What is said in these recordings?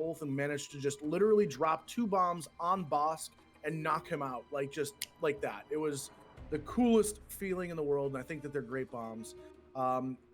Ulth and managed to just literally drop 2 bombs on Bosk and knock him out, like just like that. It was the coolest feeling in the world, and I think that they're great bombs.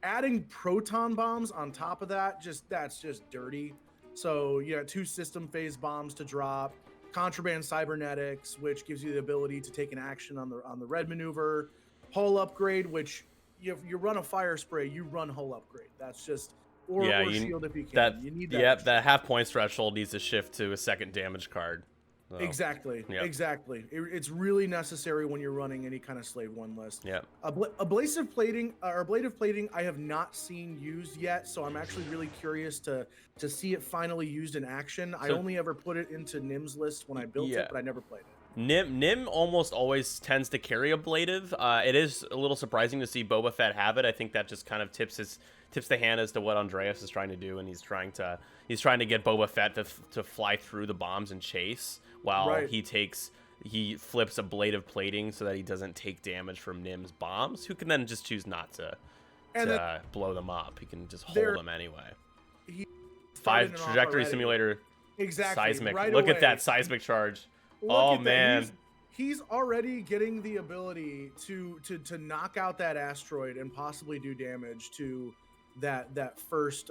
Adding proton bombs on top of that, that's just dirty. So you got 2 system phase bombs to drop, contraband cybernetics, which gives you the ability to take an action on the red maneuver, hull upgrade, which you run a fire spray, you run hull upgrade. That's just or shield if you can. You need that. Yep, that half point threshold needs to shift to a second damage card. So, exactly. yep. Exactly. It's really necessary when you're running any kind of Slave 1 list. Yeah. Ablasive plating or ablative plating, I have not seen used yet, so I'm actually really curious to see it finally used in action. I only ever put it into Nim's list when I built it, but I never played it. Nim almost always tends to carry ablative. It is a little surprising to see Boba Fett have it. I think that just kind of tips the hand as to what Andreas is trying to do, and he's trying to get Boba Fett to fly through the bombs and chase while he flips ablative plating so that he doesn't take damage from Nim's bombs, who can then just choose not to blow them up. He can just hold them anyway. 5 trajectory simulator. Exactly. Seismic. Right Look away. at that seismic charge. Look man. He's already getting the ability to knock out that asteroid and possibly do damage to that first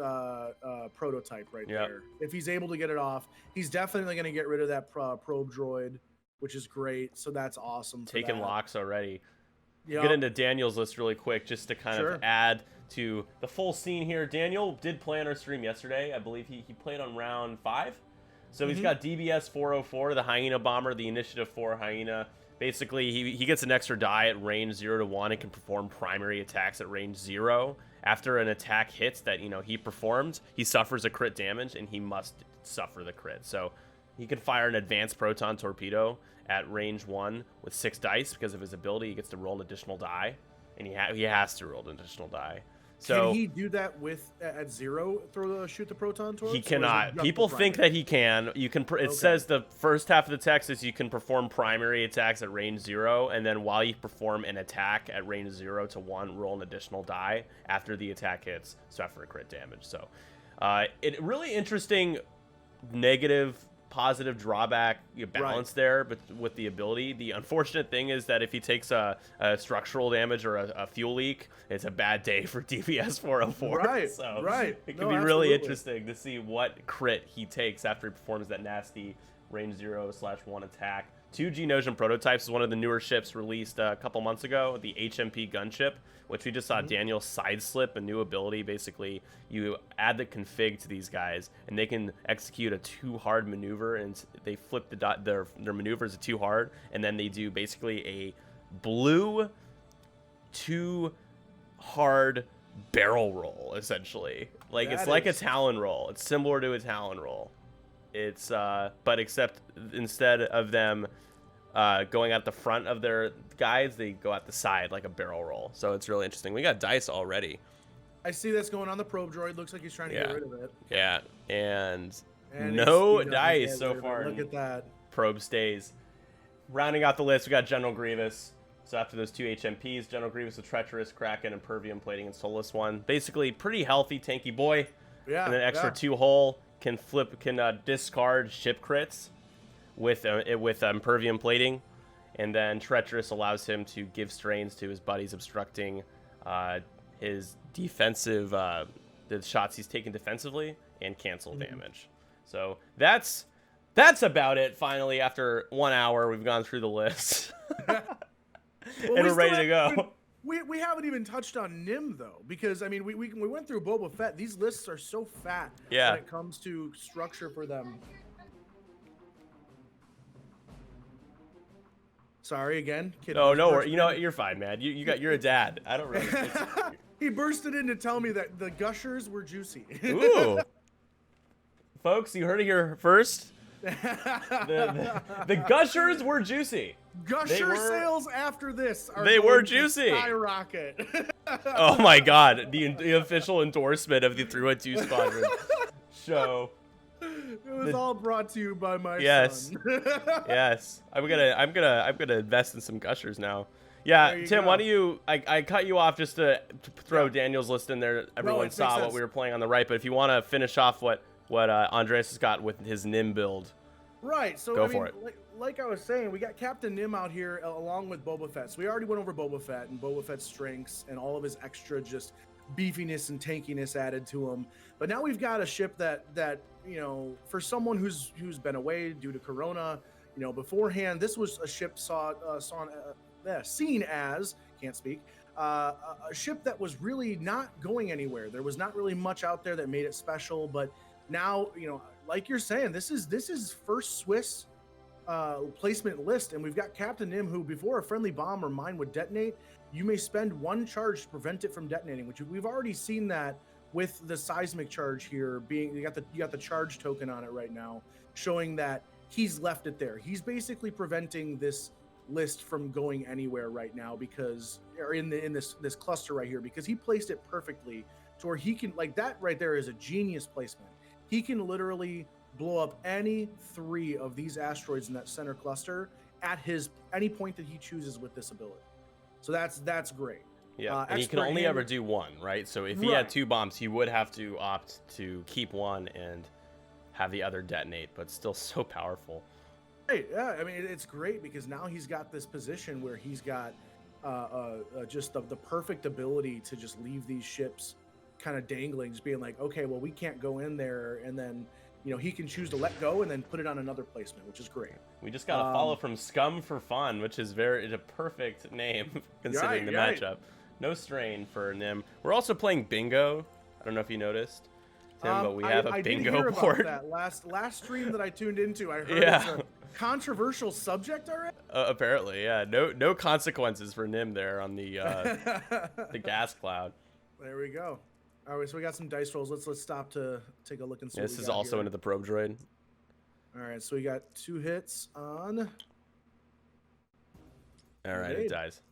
prototype there. If he's able to get it off, he's definitely going to get rid of that probe droid, which is great. So that's awesome. Taking locks already. Yep. Get into Daniel's list really quick just to kind of add to the full scene here. Daniel did play on our stream yesterday. I believe he played on round 5. So he's got DBS 404, the Hyena Bomber, the Initiative 4 Hyena. Basically, he gets an extra die at range 0 to 1 and can perform primary attacks at range 0. After an attack hits that he performed, he suffers a crit damage, and he must suffer the crit. So he can fire an advanced proton torpedo at range 1 with 6 dice because of his ability. He gets to roll an additional die, and he has to roll an additional die. So can he do that at 0? Shoot the proton torch? He cannot. People think that he can. You can. It says the first half of the text is you can perform primary attacks at range 0, and then while you perform an attack at range 0 to 1, roll an additional die after the attack hits, suffer a crit damage. So, it really interesting negative positive drawback balance there, but with the ability. The unfortunate thing is that if he takes a structural damage or a fuel leak, it's a bad day for DPS 404. Right. So it can be absolutely. really interesting to see what crit he takes after he performs that nasty range 0/1 attack. 2 Geonosian prototypes is one of the newer ships released a couple months ago, the HMP gunship, which we just saw Daniel sideslip, a new ability. Basically, you add the config to these guys, and they can execute a 2 hard maneuver, and they flip their maneuvers to 2 hard, and then they do basically a blue 2 hard barrel roll, essentially. Like it's like a Talon roll. It's similar to a Talon roll. It's but except instead of them going at the front of their guys, they go at the side like a barrel roll. So it's really interesting. We got dice already. I see that's going on the probe droid. Looks like he's trying to get rid of it. Yeah, and no dice so far. Look at that. Probe stays. Rounding out the list, we got General Grievous. So after those 2 HMPs, General Grievous with Treacherous, Kraken, and Pervium plating and Soulless 1. Basically, pretty healthy, tanky boy. Yeah. And an extra 2 hull. Can discard ship crits with Pervium plating, and then Treacherous allows him to give strains to his buddies, obstructing his defensive the shots he's taken defensively, and cancel damage. So that's about it. Finally, after 1 hour, we've gone through the list, and we're ready to go. We haven't even touched on Nim, though, because, I mean, we went through Boba Fett. These lists are so fat when it comes to structure for them. Sorry, again. No, you know what? You're fine, man. You're a dad. I don't really... He bursted in to tell me that the gushers were juicy. Ooh. Folks, you heard it here first. The gushers were juicy. Gusher sales after this were juicy. Skyrocket. Oh my god, the official endorsement of the 312 Squadron show. It was all brought to you by my son. Yes. I'm gonna invest in some gushers now. Yeah, Tim, why don't you... I cut you off just to throw Daniel's list in there. Everyone saw what we were playing on the right, but if you want to finish off what what Andreas has got with his Nim build. Right. So Go I mean, for it. like I was saying, we got Captain Nim out here along with Boba Fett. So we already went over Boba Fett and Boba Fett's strengths and all of his extra just beefiness and tankiness added to him. But now we've got a ship that you know, for someone who's been away due to Corona, you know, beforehand, this was a ship seen as, can't speak, a ship that was really not going anywhere. There was not really much out there that made it special. But now, you know, like you're saying, this is first Swiss placement list, and we've got Captain Nim, who before a friendly bomb or mine would detonate, you may spend 1 charge to prevent it from detonating, which we've already seen that with the seismic charge here being, you got the charge token on it right now, showing that he's left it there. He's basically preventing this list from going anywhere right now, because, or in this cluster right here, because he placed it perfectly to where he can, like, that right there is a genius placement. He can literally blow up any 3 of these asteroids in that center cluster at any point that he chooses with this ability. So that's great. Yeah, and he can only ever do 1, right? So if he had 2 bombs, he would have to opt to keep 1 and have the other detonate, but still so powerful. Right, yeah, I mean, it's great because now he's got this position where he's got just the perfect ability to just leave these ships kind of dangling, just being like, okay, well, we can't go in there, and then, you know, he can choose to let go and then put it on another placement, which is great. We just got a follow from Scum for Fun, which is a perfect name considering the matchup. No strain for Nim. We're also playing Bingo. I don't know if you noticed, Tim, but we have a Bingo board. That last stream that I tuned into, I heard it's a controversial subject already. Apparently, yeah. No consequences for Nim there on the the gas cloud. There we go. All right, so we got some dice rolls. Let's stop to take a look and see. This is also into the probe droid. All right, so we got 2 hits on. All right, it dies.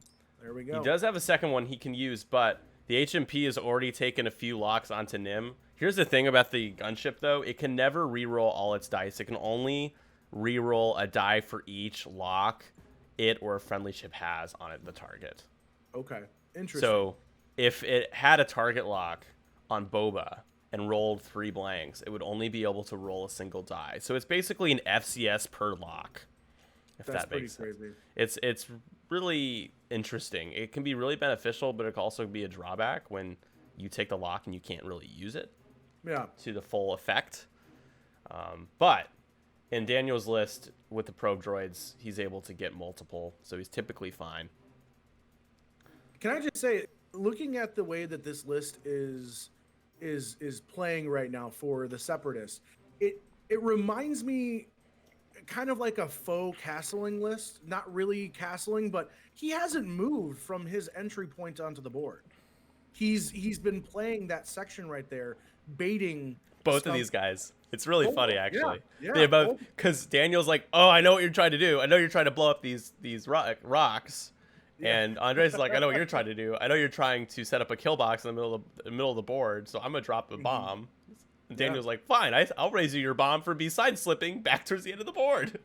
There we go. He does have a second one he can use, but the HMP has already taken a few locks onto Nim. Here's the thing about the gunship, though. It can never reroll all its dice. It can only reroll a die for each lock it or a friendly ship has on it, the target. Okay, interesting. So if it had a target lock on Boba and rolled 3 blanks, it would only be able to roll a single die. So it's basically an FCS per lock, if that makes sense. Crazy. It's really interesting. It can be really beneficial, but it can also be a drawback when you take the lock and you can't really use it to the full effect. But in Daniel's list with the probe droids, he's able to get multiple, so he's typically fine. Can I just say, looking at the way that this list is playing right now for the Separatists, it reminds me kind of like a faux castling list. Not really castling, but he hasn't moved from his entry point onto the board. He's been playing that section right there, baiting both of these guys. It's really funny, actually. Yeah, they both, because Daniel's like, oh, I know what you're trying to do. I know you're trying to blow up these rocks. Yeah. And Andres is like, I know what you're trying to do. I know you're trying to set up a kill box in the middle of the board, so I'm gonna drop a bomb. And Daniel's like, fine, I'll raise you your bomb for B side slipping back towards the end of the board.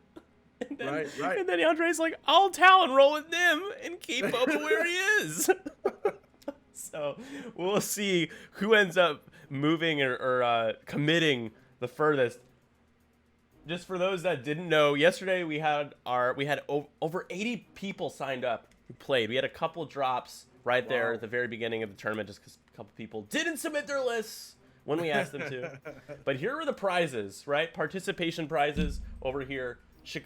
And then, right. And then Andre's like, I'll Talon roll with Nim and keep Boba where he is. So we'll see who ends up moving or committing the furthest. Just for those that didn't know, yesterday we had over 80 people signed up who played. We had a couple drops right there at the very beginning of the tournament, just because a couple people didn't submit their lists when we asked them to. But here are the prizes, right? Participation prizes over here.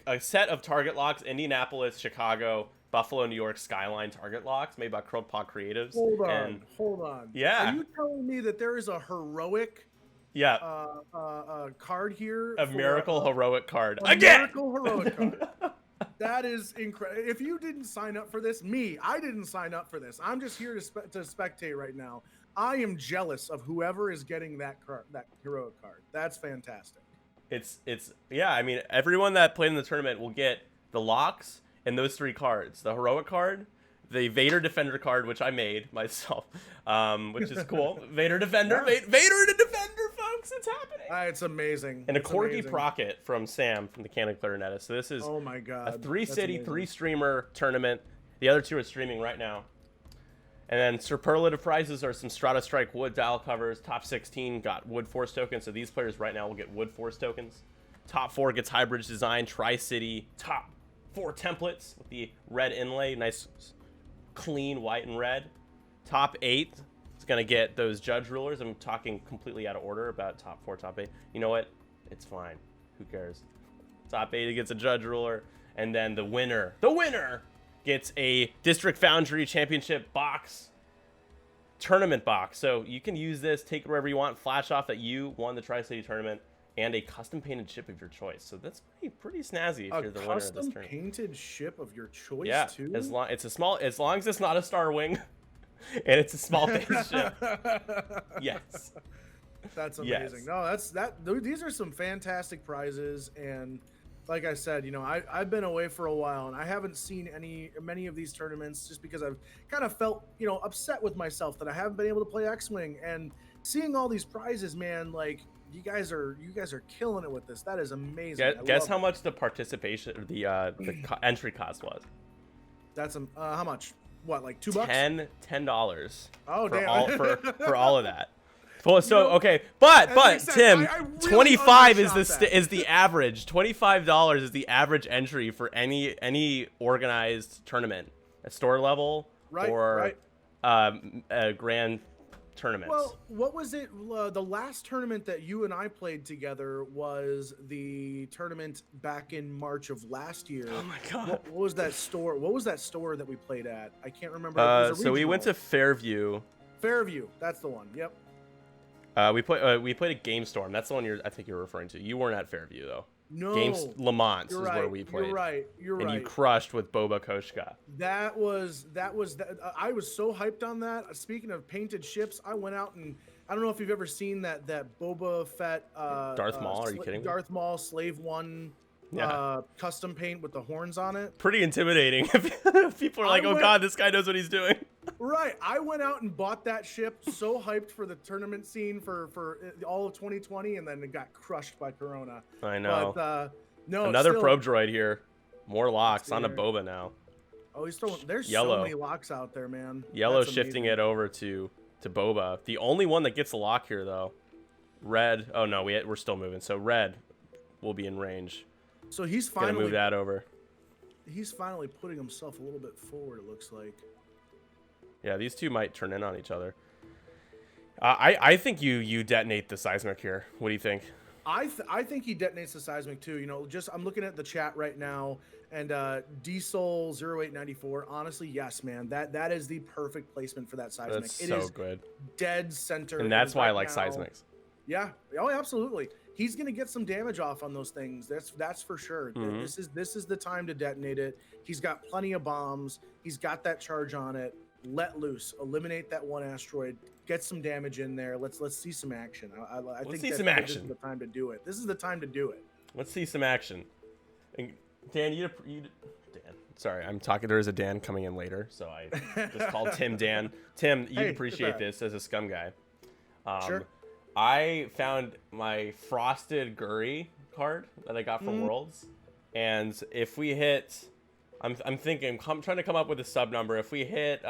A set of target locks: Indianapolis, Chicago, Buffalo, New York Skyline target locks made by Crow-Paw Creatives. Hold on. Yeah. Are you telling me that there is a heroic card here? A miracle heroic card. Miracle heroic card. That is incredible. If you didn't sign up for this, I didn't sign up for this. I'm just here to spectate right now. I am jealous of whoever is getting that card, that heroic card. That's fantastic. I mean, everyone that played in the tournament will get the locks and those 3 cards: the heroic card, the Vader Defender card, which I made myself, which is cool. Vader Defender, Vader the Defender, folks, it's happening. It's amazing. And a Corgi Procket from Sam from the Canon Clarinetist. So this is oh my god, a 3-city, 3-streamer tournament. The other 2 are streaming right now. And then superlative prizes are some Strata Strike wood dial covers. Top 16 got wood force tokens, so these players right now will get wood force tokens. Top 4 gets Hybridge Design, Tri-City. Top 4 templates with the red inlay, nice clean white and red. Top 8 is going to get those judge rulers. I'm talking completely out of order about top 4, top 8. You know what? It's fine. Who cares? Top 8 gets a judge ruler. And then the winner gets a District Foundry Championship box, tournament box. So you can use this, take it wherever you want, flash off that you won the Tri-City tournament, and a custom painted ship of your choice. So that's pretty snazzy if you're the winner of this tournament. Custom painted ship of your choice, yeah, too? as long as it's not a Star Wing, and it's a small base ship. Yes. That's amazing. Yes. No, these are some fantastic prizes, and like I said, I've been away for a while, and I haven't seen many of these tournaments just because I've kind of felt, upset with myself that I haven't been able to play X-Wing. And seeing all these prizes, man, like you guys are killing it with this. That is amazing. Guess how much the participation, the entry cost was? That's how much? What, like $2? $10. Oh, for damn. all for all of that. So okay, but Tim, I really 25 is undershot is the average. $25 is the average entry for any organized tournament, at store level or a grand tournament. Well, what was it? The last tournament that you and I played together was the tournament back in March of last year. Oh my god! What was that store? What was that store that we played at? I can't remember. So we went to Fairview. Fairview, that's the one. Yep. We played at Game Storm. That's the one I think you're referring to. You weren't at Fairview though. No. Games Lamont is where we played. You're right. And you crushed with Boba Koshka. That was I was so hyped on that. Speaking of painted ships, I went out and I don't know if you've ever seen that Boba Fett Darth Maul, are you kidding me? Darth Maul Slave 1 custom paint with the horns on it. Pretty intimidating. People are like, "Oh god, this guy knows what he's doing." Right. I went out and bought that ship, so hyped for the tournament scene for all of 2020, and then it got crushed by Corona. I know. But no, another probe droid here. More locks on a Boba now. Oh, he's throwing. There's Yellow. So many locks out there, man. Yellow shifting it over to Boba. The only one that gets a lock here, though. Red. Oh no, we're still moving. So red will be in range. So he's finally gonna move that over. He's finally putting himself a little bit forward. It looks like. Yeah, these two might turn in on each other. I think you detonate the seismic here. What do you think? I think he detonates the seismic too. I'm looking at the chat right now, and Diesel 0894. Honestly, yes, man. That is the perfect placement for that seismic. That's so good. Dead center. And that's why I like seismics. Yeah. Oh, absolutely. He's gonna get some damage off on those things. That's for sure. Mm-hmm. This is the time to detonate it. He's got plenty of bombs. He's got that charge on it. Let loose. Eliminate that one asteroid. Get some damage in there. Let's see some action. I think see some action. This is the time to do it. This is the time to do it. Let's see some action. And Dan, Dan. Sorry, I'm talking. There is a Dan coming in later, so I just called Tim Dan. Tim, you'd appreciate this as a scum guy. Sure. I found my Frosted Guri card that I got from Worlds, and if we hit, I'm trying to come up with a sub number. If we hit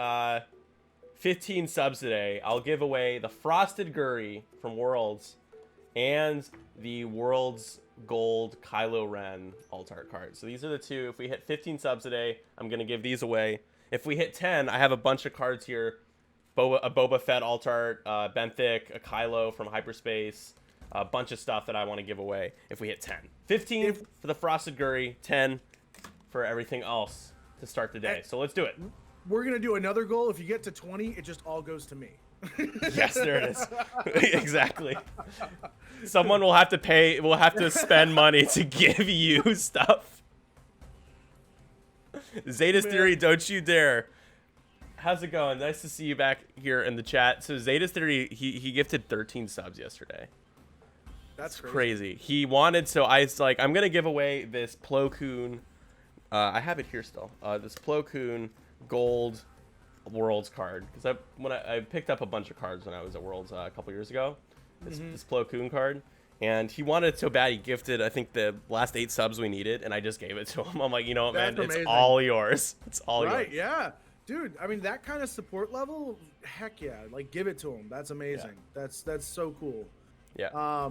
15 subs today, I'll give away the Frosted Guri from Worlds and the Worlds Gold Kylo Ren alt-art card. So these are the two. If we hit 15 subs today, I'm gonna give these away. If we hit 10, I have a bunch of cards here. A Boba Fett alt-art, Benthic, a Kylo from Hyperspace, a bunch of stuff that I want to give away if we hit 10. 15 for the Frosted Guri, 10 for everything else to start the day. So let's do it. We're going to do another goal. If you get to 20, it just all goes to me. Yes, there it is. Exactly. Someone will have to spend money to give you stuff. Zeta's Theory, don't you dare. How's it going? Nice to see you back here in the chat. So Zeta's Theory, he gifted 13 subs yesterday. That's crazy. He wanted, so I was like, I'm gonna give away this Plo Koon. I have it here still. This Plo Koon Gold Worlds card, because I picked up a bunch of cards when I was at Worlds a couple years ago. This Plo Koon card, and he wanted it so bad he gifted I think the last 8 subs we needed, and I just gave it to him. I'm like, you know what, man, it's all yours. It's all yours. Right? Yeah. Dude, I mean that kind of support level, heck yeah, like give it to him. That's amazing. That's so cool. Yeah.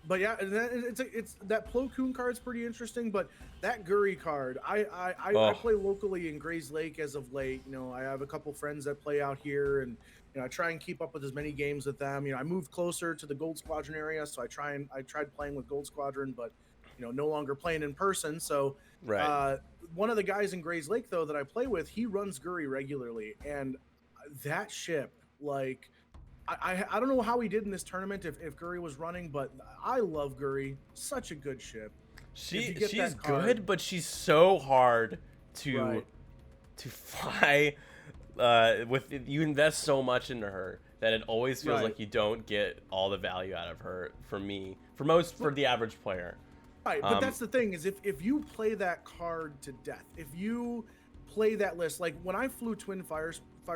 But yeah, it's that Plo Koon card's pretty interesting. But that Guri card, I Oh, play locally in Grays Lake as of late. You know, I have a couple friends that play out here, and I try and keep up with as many games with them. You know, I moved closer to the Gold Squadron area, so I tried playing with Gold Squadron, but no longer playing in person. So right. uh, one of the guys in Grays Lake though that I play with, he runs Guri regularly, and that ship, like, I don't know how he did in this tournament if Guri was running, but I love Guri. Such a good ship. She's good, but she's so hard to fly. With you invest so much into her that it always feels like you don't get all the value out of her. For the average player. Right, but that's the thing is if you play that card to death, if you play that list, like when I flew Twin Fire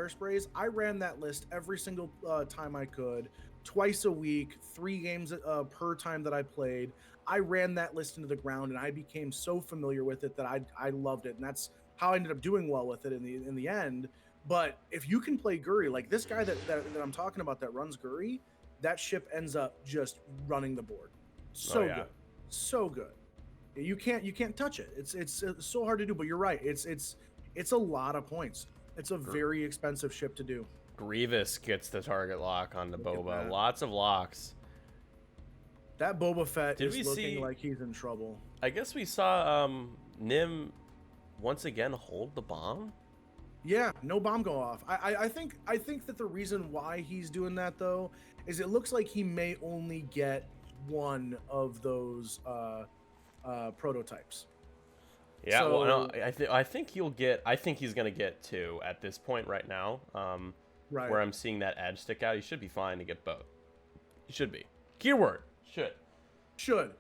Sprays, I ran that list every single time I could, twice a week, 3 games per time that I played. I ran that list into the ground, and I became so familiar with it that I loved it, and that's how I ended up doing well with it in the end. But if you can play Guri, like this guy that I'm talking about that runs Guri, that ship ends up just running the board. So good. So good. You can't touch it. It's so hard to do, but you're right. It's a lot of points. It's a very expensive ship to do. Grievous gets the target lock on the Boba. Lots of locks. That Boba Fett is looking like he's in trouble. I guess we saw Nim once again hold the bomb. Yeah, no bomb go off. I think that the reason why he's doing that though is it looks like he may only get one of those prototypes. Yeah, so, well, no, I think he's gonna get 2 at this point right now. Right. Where I'm seeing that edge stick out, he should be fine to get both. He should be. Keyword should.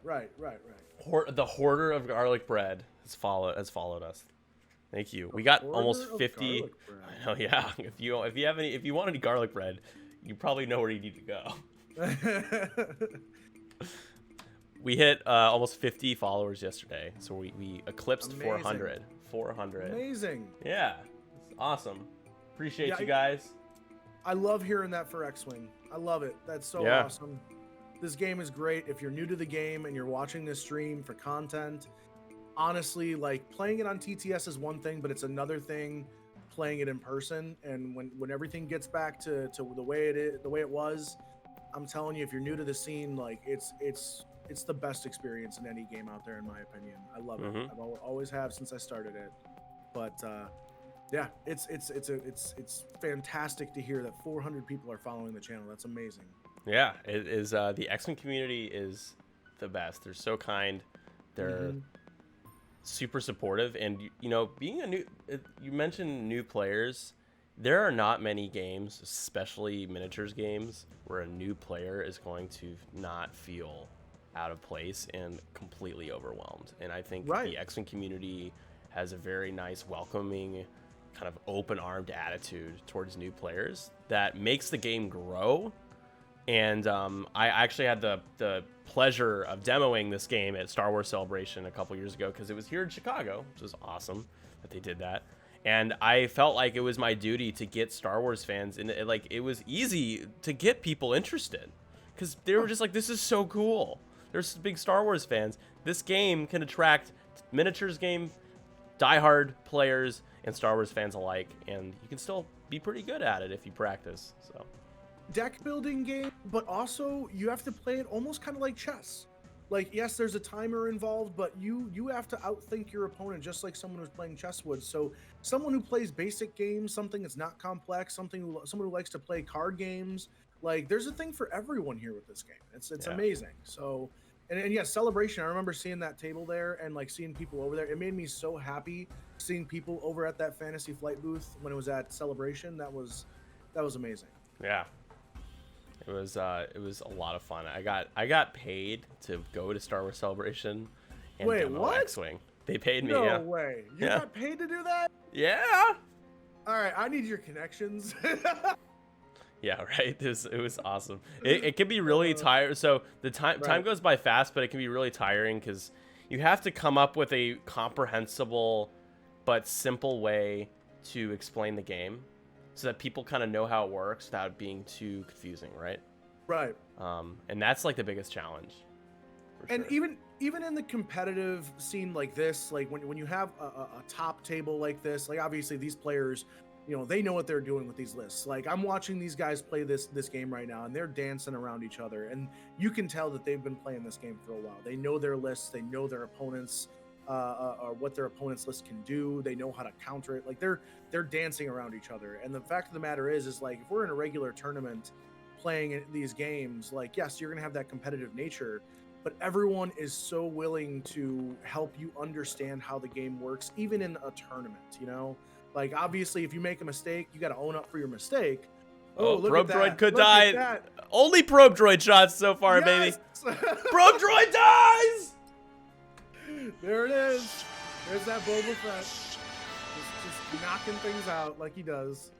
Right. The hoarder of garlic bread has followed us. Thank you. We got almost 50. I know, yeah. If you want any garlic bread, you probably know where you need to go. We hit almost 50 followers yesterday, so we eclipsed 400. 400. Amazing. Yeah, it's awesome. Appreciate you guys. I love hearing that for X-Wing. I love it. That's so awesome. This game is great. If you're new to the game and you're watching this stream for content, honestly, like playing it on TTS is one thing, but it's another thing playing it in person. And when everything gets back to the way it was, I'm telling you, if you're new to the scene, like it's the best experience in any game out there, in my opinion. I love it. I've always have since I started it. But yeah, it's fantastic to hear that 400 people are following the channel. That's amazing. Yeah, it is. The X-Men community is the best. They're so kind. They're super supportive, and being you mentioned new players. There are not many games, especially miniatures games, where a new player is going to not feel out of place and completely overwhelmed. And I think the X-Men community has a very nice, welcoming, kind of open-armed attitude towards new players that makes the game grow. And I actually had the pleasure of demoing this game at Star Wars Celebration a couple years ago because it was here in Chicago, which was awesome that they did that. And I felt like it was my duty to get Star Wars fans, and it was easy to get people interested because they were just like, this is so cool. There's big Star Wars fans. This game can attract miniatures game, diehard players, and Star Wars fans alike, and you can still be pretty good at it if you practice. So, deck building game, but also you have to play it almost kind of like chess. Like, yes, there's a timer involved, but you have to outthink your opponent just like someone who's playing chess would. So someone who plays basic games, something that's not complex, someone who likes to play card games, like there's a thing for everyone here with this game. It's amazing. So, and yes, Celebration, I remember seeing that table there and like seeing people over there. It made me so happy seeing people over at that Fantasy Flight booth when it was at Celebration. That was amazing. Yeah. It was a lot of fun. I got paid to go to Star Wars Celebration and demo X-Wing. They paid me. No way. You got paid to do that? Yeah. All right, I need your connections. Yeah, right. It was awesome. It can be really tiring. So the time goes by fast, but it can be really tiring because you have to come up with a comprehensible but simple way to explain the game so that people kind of know how it works without it being too confusing, right? Right. And that's like the biggest challenge. And even in the competitive scene like this, like when you have a top table like this, like obviously these players, you know, they know what they're doing with these lists. Like I'm watching these guys play this game right now, and they're dancing around each other, and you can tell that they've been playing this game for a while. They know their lists, they know their opponents, or what their opponent's list can do. They know how to counter it. Like they're dancing around each other. And the fact of the matter is like if we're in a regular tournament playing these games, like yes, you're gonna have that competitive nature, but everyone is so willing to help you understand how the game works, even in a tournament, you know? Like, obviously, if you make a mistake, you got to own up for your mistake. Oh, look Probe at Droid that. could Look die. at that. Only Probe Droid shots so far, Yes! baby. Probe Droid dies! There it is. There's that Boba Fett. Just knocking things out like he does.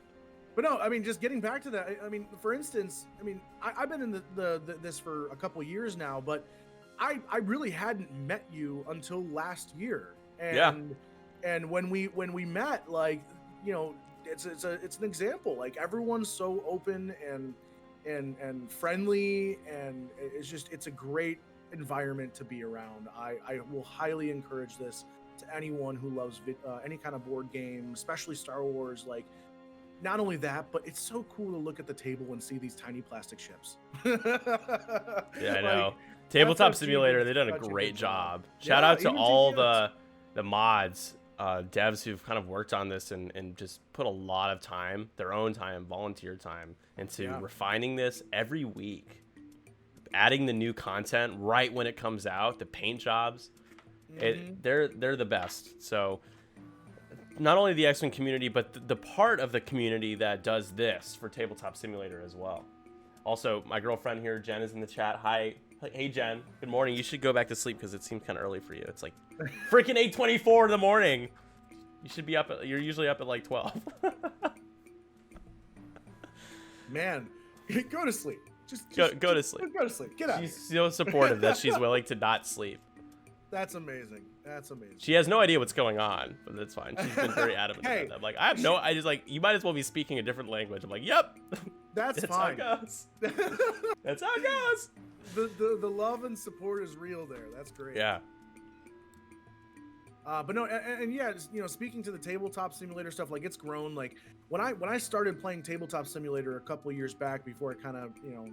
But no, I mean, just getting back to that, I mean, for instance, I mean, I've been in this for a couple years now, but I really hadn't met you until last year. And Yeah. And when we met, like, you know, it's an example. Like everyone's so open and friendly, and it's a great environment to be around. I will highly encourage this to anyone who loves any kind of board game, especially Star Wars. Like, not only that, but it's so cool to look at the table and see these tiny plastic ships. Yeah, I know. Like, Tabletop FFG Simulator, did they've done a such a great good job. job. Shout Yeah, out to even all TTS. the mods, devs who've kind of worked on this and just put a lot of time, their own time, volunteer time, into refining this every week. Adding the new content right when it comes out, the paint jobs, they're the best. So not only the X-Wing community, but the part of the community that does this for Tabletop Simulator as well. Also, my girlfriend here, Jen, is in the chat. Hi. Hey, Jen. Good morning. You should go back to sleep because it seems kind of early for you. It's like freaking 8:24 in the morning. You should be up. You're usually up at like 12. Man, go to sleep. Just go to sleep. Go to sleep. Get out. She's so supportive that she's willing to not sleep. That's amazing. That's amazing. She has no idea what's going on, but that's fine. She's been very adamant Hey, about that. I'm like, I just like, you might as well be speaking a different language. I'm like, yep. That's fine. how it goes. That's how it goes. The love and support is real there. That's great. Yeah. But no, and yeah, you know, speaking to the Tabletop Simulator stuff, like it's grown. Like when I started playing Tabletop Simulator a couple of years back, before I kind of, you know,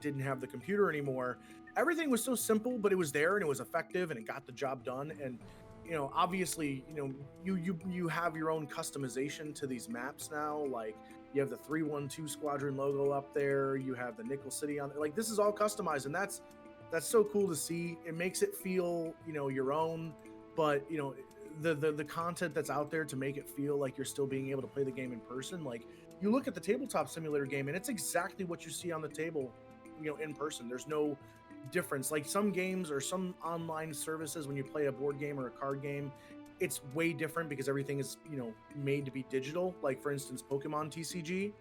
didn't have the computer anymore, everything was so simple, but it was there and it was effective and it got the job done. And you know, obviously, you know, you have your own customization to these maps now. Like you have the 312 Squadron logo up there. You have the Nickel City on. Like this is all customized, and that's so cool to see. It makes it feel, you know, your own. But you know, the content that's out there to make it feel like you're still being able to play the game in person. Like you look at the Tabletop Simulator game, and it's exactly what you see on the table, you know, in person. There's no difference. Like some games or some online services, when you play a board game or a card game, it's way different because everything is, you know, made to be digital. Like for instance, Pokemon TCG,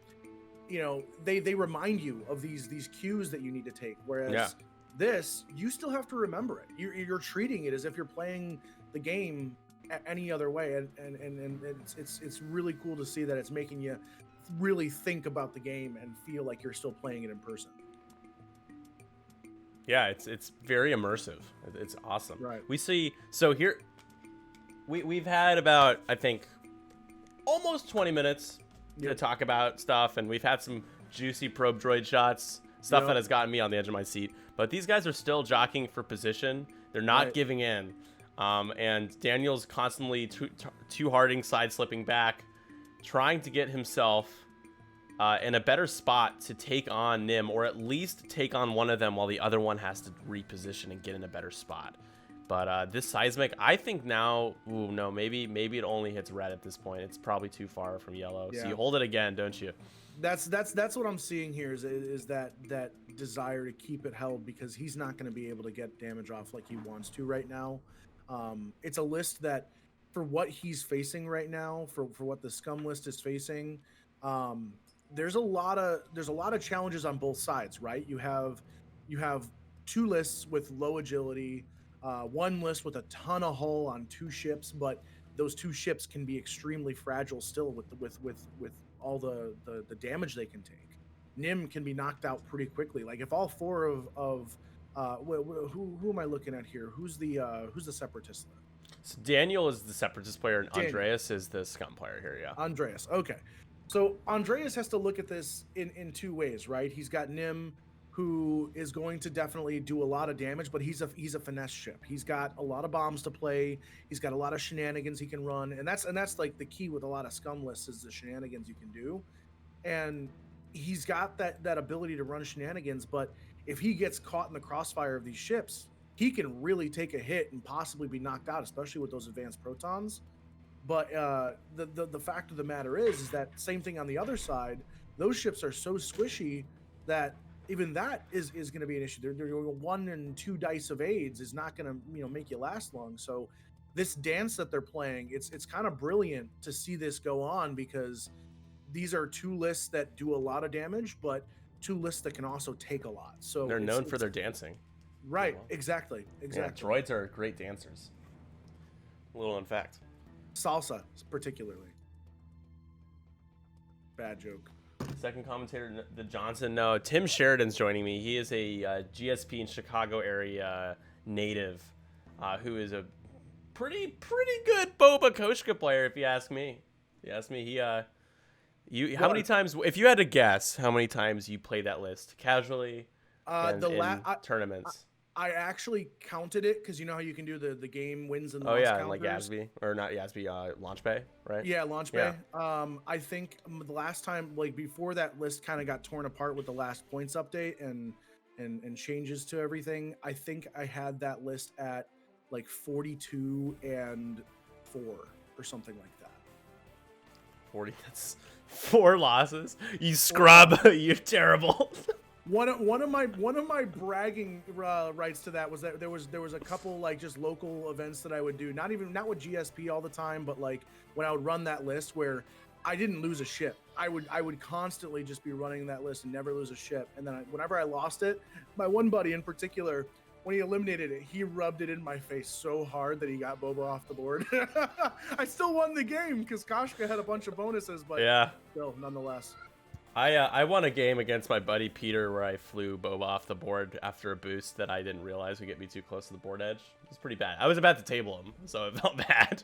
you know, they remind you of these cues that you need to take. Whereas this, you still have to remember it. You're treating it as if you're playing the game any other way, and it's really cool to see that it's making you really think about the game and feel like you're still playing it in person. Yeah, it's very immersive. It's awesome. Right. We see, so here we've had about, I think, almost 20 minutes to talk about stuff, and we've had some juicy probe droid shots, stuff that has gotten me on the edge of my seat. But these guys are still jockeying for position. They're not giving in. And Daniel's constantly two-harding, side-slipping back, trying to get himself in a better spot to take on Nim, or at least take on one of them while the other one has to reposition and get in a better spot. But this seismic, I think now, no, maybe it only hits red at this point. It's probably too far from yellow. Yeah. So you hold it again, don't you? That's what I'm seeing here is that desire to keep it held, because he's not going to be able to get damage off like he wants to right now. It's a list that, for what he's facing right now, for what the scum list is facing, there's a lot of challenges on both sides, right? You have two lists with low agility, one list with a ton of hull on two ships, but those two ships can be extremely fragile still with all the damage they can take. Nim can be knocked out pretty quickly. Like if all four of who am I looking at here? Who's the separatist? So Daniel is the separatist player, and Daniel. Andreas is the scum player here. Yeah. Andreas. Okay. So Andreas has to look at this in two ways, right? He's got Nim, who is going to definitely do a lot of damage, but he's a finesse ship. He's got a lot of bombs to play. He's got a lot of shenanigans he can run, and that's like the key with a lot of scum lists is the shenanigans you can do. And he's got that ability to run shenanigans, but if he gets caught in the crossfire of these ships, he can really take a hit and possibly be knocked out, especially with those advanced protons. But the fact of the matter is that same thing on the other side. Those ships are so squishy that even that is going to be an issue. They're 1 and 2 dice of AIDS is not going to make you last long. So this dance that they're playing, it's kind of brilliant to see this go on, because these are two lists that do a lot of damage, but two lists that can also take a lot. So they're known for their dancing. Right. Exactly. Yeah, droids are great dancers. Little known fact. Salsa, particularly. Bad joke. Second commentator, the Johnson. No, Tim Sheridan's joining me. He is a GSP in Chicago area native, who is a pretty good Boba Koshka player, if you ask me. How many times, if you had to guess, how many times you play that list casually in tournaments? I actually counted it, because you know how you can do the game wins and loss counters? Like Yasby, or not Yasby, Launch Bay, right? Yeah, Launch Bay. I think the last time, like before that list kind of got torn apart with the last points update and changes to everything, I think I had that list at like 42 and 4 or something like that. 40. That's 4 losses. You scrub. You're terrible. One of my bragging rights to that was that there was a couple like just local events that I would do, not with GSP all the time, but like when I would run that list where I didn't lose a ship. I would constantly just be running that list and never lose a ship. And then whenever I lost it, my one buddy in particular, when he eliminated it, he rubbed it in my face so hard that he got Boba off the board. I still won the game because Koshka had a bunch of bonuses, but yeah, still nonetheless. I won a game against my buddy Peter where I flew Boba off the board after a boost that I didn't realize would get me too close to the board edge. It was pretty bad. I was about to table him, so it felt bad.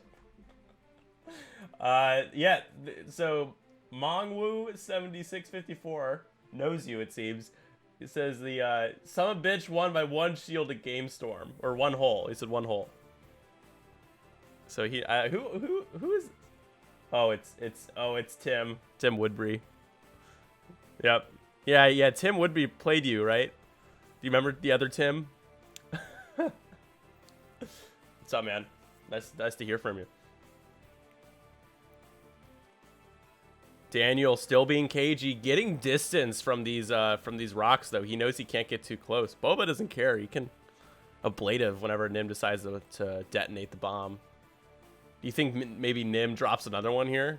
Yeah, so Mongwu7654 knows you, it seems. It says the some bitch won by 1 shield at Game Storm, or 1 hole. He said 1 hole. So he who is? Oh, it's Tim Woodbury. Yep. Yeah. Tim Woodbury played you, right? Do you remember the other Tim? What's up, man? Nice to hear from you. Daniel still being cagey, getting distance from these rocks though. He knows he can't get too close. Boba doesn't care. He can ablative whenever Nim decides to detonate the bomb. Do you think maybe Nim drops another one here?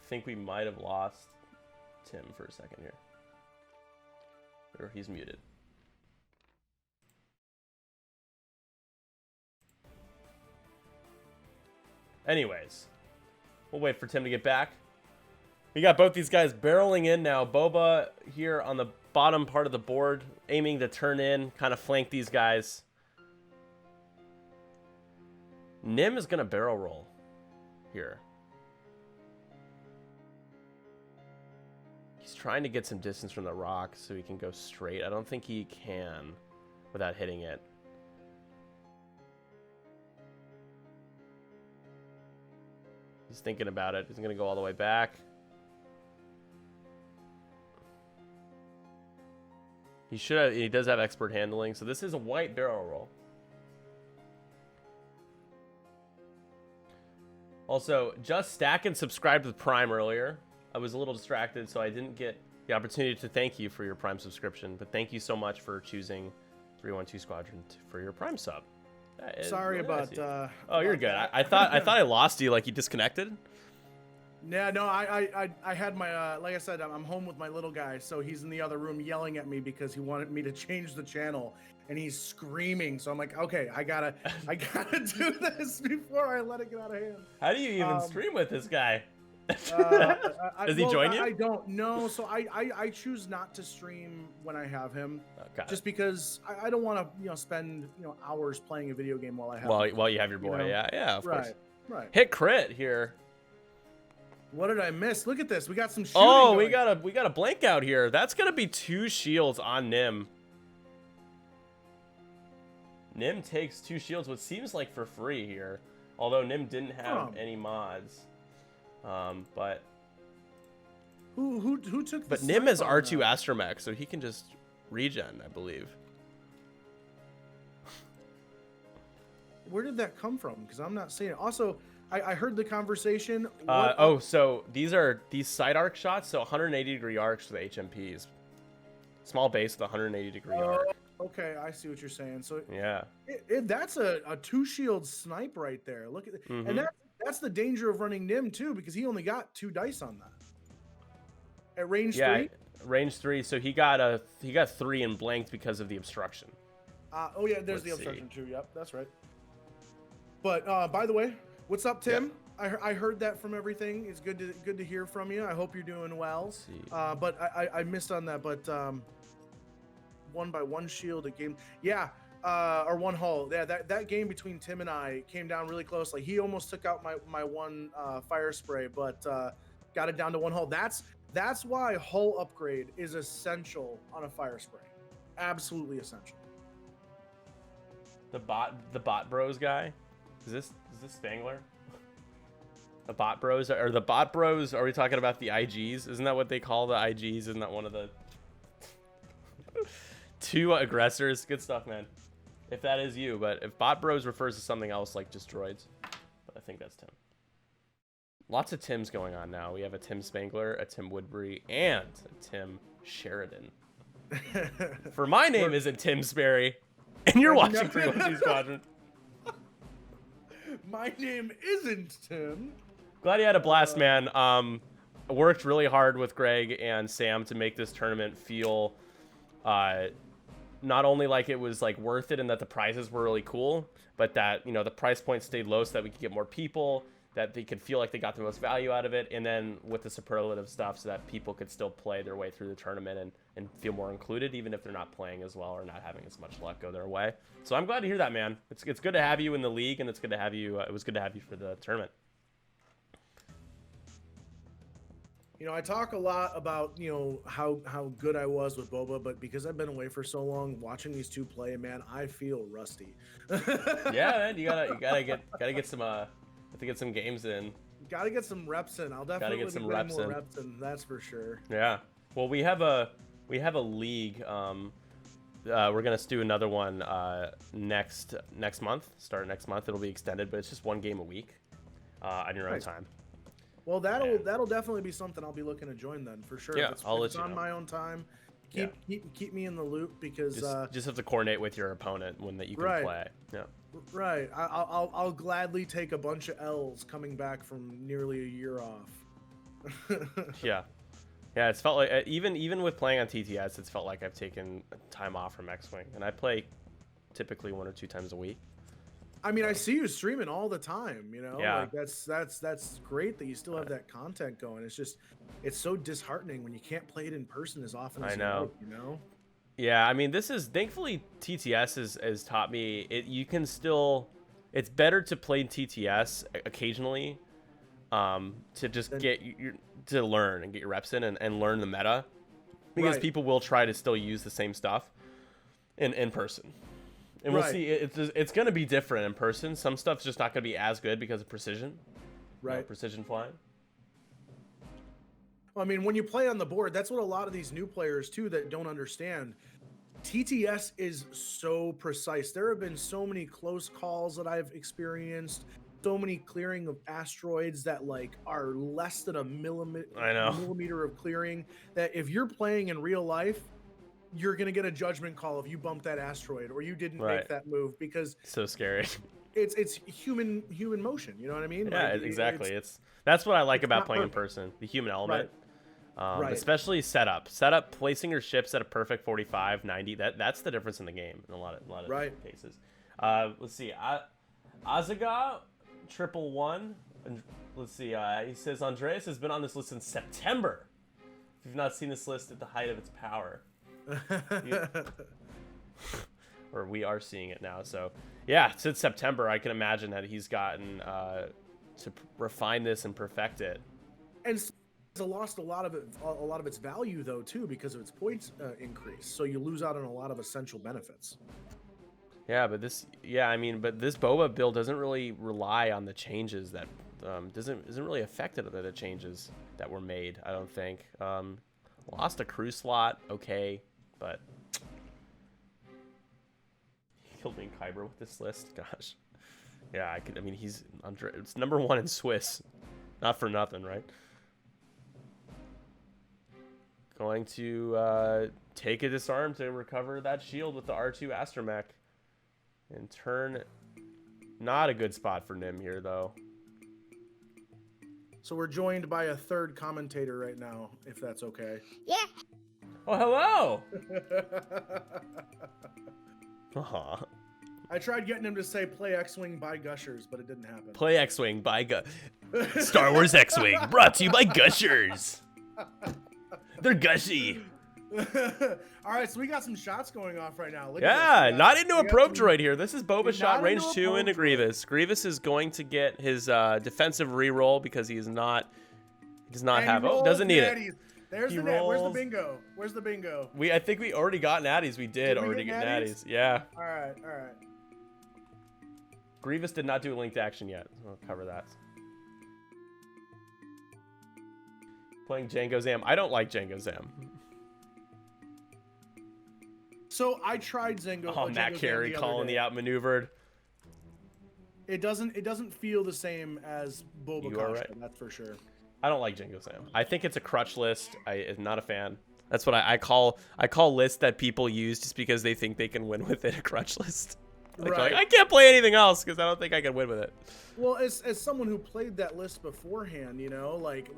I think we might have lost Tim for a second here. Or he's muted. Anyways, we'll wait for Tim to get back. We got both these guys barreling in now. Boba here on the bottom part of the board, aiming to turn in, kind of flank these guys. Nim is going to barrel roll here. He's trying to get some distance from the rock so he can go straight. I don't think he can without hitting it. He's thinking about it. He's going to go all the way back. He does have expert handling, so this is a white barrel roll. Also, just stack and subscribe to the Prime earlier. I was a little distracted, so I didn't get the opportunity to thank you for your Prime subscription, but thank you so much for choosing 312 Squadron for your Prime sub. Sorry about oh, you're good. I thought I lost you, like you disconnected. Yeah, no, I had my like I said, I'm home with my little guy, so he's in the other room yelling at me because he wanted me to change the channel, and he's screaming. So I'm like, okay, I gotta do this before I let it get out of hand. How do you even stream with this guy? Does he Well, join you? I don't know. So I choose not to stream when I have him, just because I don't want to spend hours playing a video game while I have while you have your boy. Yeah, of course. Right. Hit crit here. What did I miss? Look at this. We got some shooting. Oh, going. we got a blank out here. That's gonna be 2 shields on Nim. Nim takes 2 shields, what seems like for free here. Although Nim didn't have any mods. But who took the But Nim is R2 Astromech, so he can just regen, I believe. Where did that come from? Because I'm not seeing it. Also, I heard the conversation. So these side arc shots, so 180-degree arcs for the HMPs. Small base with 180-degree arc. Okay, I see what you're saying. So yeah, that's a 2-shield snipe right there. Look at it. And that's the danger of running Nim too, because he only got 2 dice on that. At range 3? Range 3, so he got 3 in blanked because of the obstruction. Oh yeah, there's the obstruction too. Yep, that's right. But by the way, what's up, Tim? Yeah. I heard that from everything. It's good to hear from you. I hope you're doing well. But I missed on that. But 1 by 1 shield a game. Yeah, or 1 hull. Yeah, that game between Tim and I came down really close. Like he almost took out my 1 fire spray, but got it down to 1 hull. That's why hull upgrade is essential on a fire spray. Absolutely essential. The bot bros guy. Is this Spangler? The bot bros are the bot bros. Are we talking about the IGs? Isn't that what they call the IGs? Isn't that one of the 2 aggressors? Good stuff, man. If that is you, but if bot bros refers to something else like just droids, but I think that's Tim. Lots of Tims going on now. We have a Tim Spangler, a Tim Woodbury, and a Tim Sheridan. For my name isn't Tim Sperry, and you're watching 312 Squadron. My name isn't Tim. Glad you had a blast, man. Worked really hard with Greg and Sam to make this tournament feel not only like it was like worth it and that the prizes were really cool, but that the price point stayed low so that we could get more people, that they could feel like they got the most value out of it, and then with the superlative stuff so that people could still play their way through the tournament and feel more included, even if they're not playing as well or not having as much luck go their way. So I'm glad to hear that, man. It's good to have you in the league, and it's good to have you. It was good to have you for the tournament. I talk a lot about how good I was with Boba, but because I've been away for so long, watching these 2 play, man, I feel rusty. Yeah, man, you gotta get some to get some games in. Gotta get some reps in. I'll definitely get some more reps in. That's for sure. Yeah. Well, we have a league. We're gonna do another one next month. Start next month. It'll be extended, but it's just 1 game a week on your own time. Well, that'll definitely be something I'll be looking to join then for sure. Yeah, I'll let it's you on know. my own time. Keep me in the loop because just have to coordinate with your opponent when that you can play. Yeah. Right. I'll gladly take a bunch of L's coming back from nearly a year off. Yeah. It's felt like even with playing on TTS, it's felt like I've taken time off from X-Wing, and I play typically 1 or 2 times a week. I mean, I see you streaming all the time, Yeah. Like that's great that you still have that content going. It's so disheartening when you can't play it in person as often as I know. you know. Yeah, I mean, thankfully TTS has taught me it's better to play TTS occasionally, to just to learn and get your reps in and learn the meta, because people will try to still use the same stuff in person. And we'll see. It's going to be different in person. Some stuff's just not going to be as good because of precision. Right. Precision flying. Well, I mean, when you play on the board, that's what a lot of these new players, too, that don't understand. TTS is so precise. There have been so many close calls that I've experienced. So many clearing of asteroids that are less than a millimeter of clearing, that if you're playing in real life, you're going to get a judgment call if you bump that asteroid or you didn't make that move, because so scary. it's human motion. You know what I mean? Yeah, Like exactly. That's what I like it's about not playing in perfect. person, the human element. Right. Especially setup, placing your ships at a perfect 45, 90. That's the difference in the game in a lot of Right. cases. Let's see, Azaga 111, and let's see. He says Andreas has been on this list since September. If you've not seen this list at the height of its power, or we are seeing it now. So yeah, since September, I can imagine that he's gotten to refine this and perfect it. And it's lost a lot of its value though too because of its points increase. So you lose out on a lot of essential benefits. Yeah, but this boba build doesn't really rely on the changes that isn't really affected by the changes that were made. I don't think. Lost a crew slot, okay, but he killed me in Kyber with this list. Gosh, yeah, he's it's #1 in Swiss, not for nothing, right? Going to take a disarm to recover that shield with the R2 Astromech. And turn, not a good spot for Nim here, though. So we're joined by a third commentator right now, if that's okay. Yeah. Oh, hello! Aw. I tried getting him to say play X-Wing by Gushers, but it didn't happen. Play X-Wing by Star Wars X-Wing, brought to you by Gushers. They're gushy. All right, so we got some shots going off right now. Look Yeah, at this. not into a probe droid here. This is Boba shot range into a 2 into probe droid. Grievous. Grievous is going to get his defensive reroll because he does not And have. he Oh, rolls doesn't need it. natties. There's He the net. Where's the rolls- bingo? Where's the bingo? I think we already got natties. We did Did we already get get natties? natties. Yeah. All right, all right. Grievous did not do a linked action yet. I'll cover that. Playing Jango Zam. I don't like Jango Zam. So I tried Zengo. Oh, Matt Jango Zam Carey the other calling day. the outmaneuvered. It doesn't feel the same as Boba You are Kasha, right. that's for sure. I don't like Jango Zam. I think it's a crutch list. I am not a fan. That's what I call lists that people use just because they think they can win with it a crutch list. Like, Right. I can't play anything else because I don't think I can win with it. Well, as someone who played that list beforehand, you know, like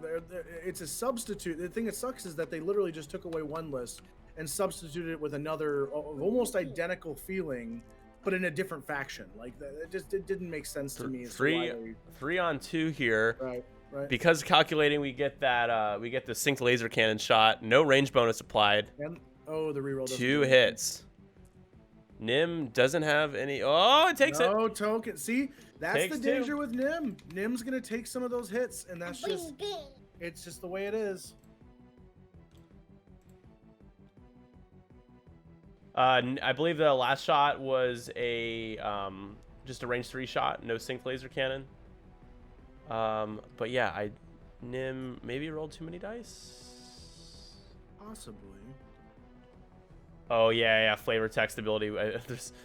it's a substitute. The thing that sucks is that they literally just took away one list and substituted it with another almost identical feeling, but in a different faction. Like it didn't make sense to me. As to why they- 3-on-2 here. Right. Right. Because calculating, we get that we get the synced laser cannon shot. No range bonus applied. And the reroll. doesn't 2 do it. hits. Nim doesn't have any. Oh, it takes it. No token. See, that's Takes the two. danger with Nim. Nim's gonna take some of those hits, and that's just Bing, bing. it's just the way it is. I believe the last shot was a just a range 3 shot, no synced laser cannon. But yeah, Nim maybe rolled too many dice. Possibly. Oh yeah, flavor text ability.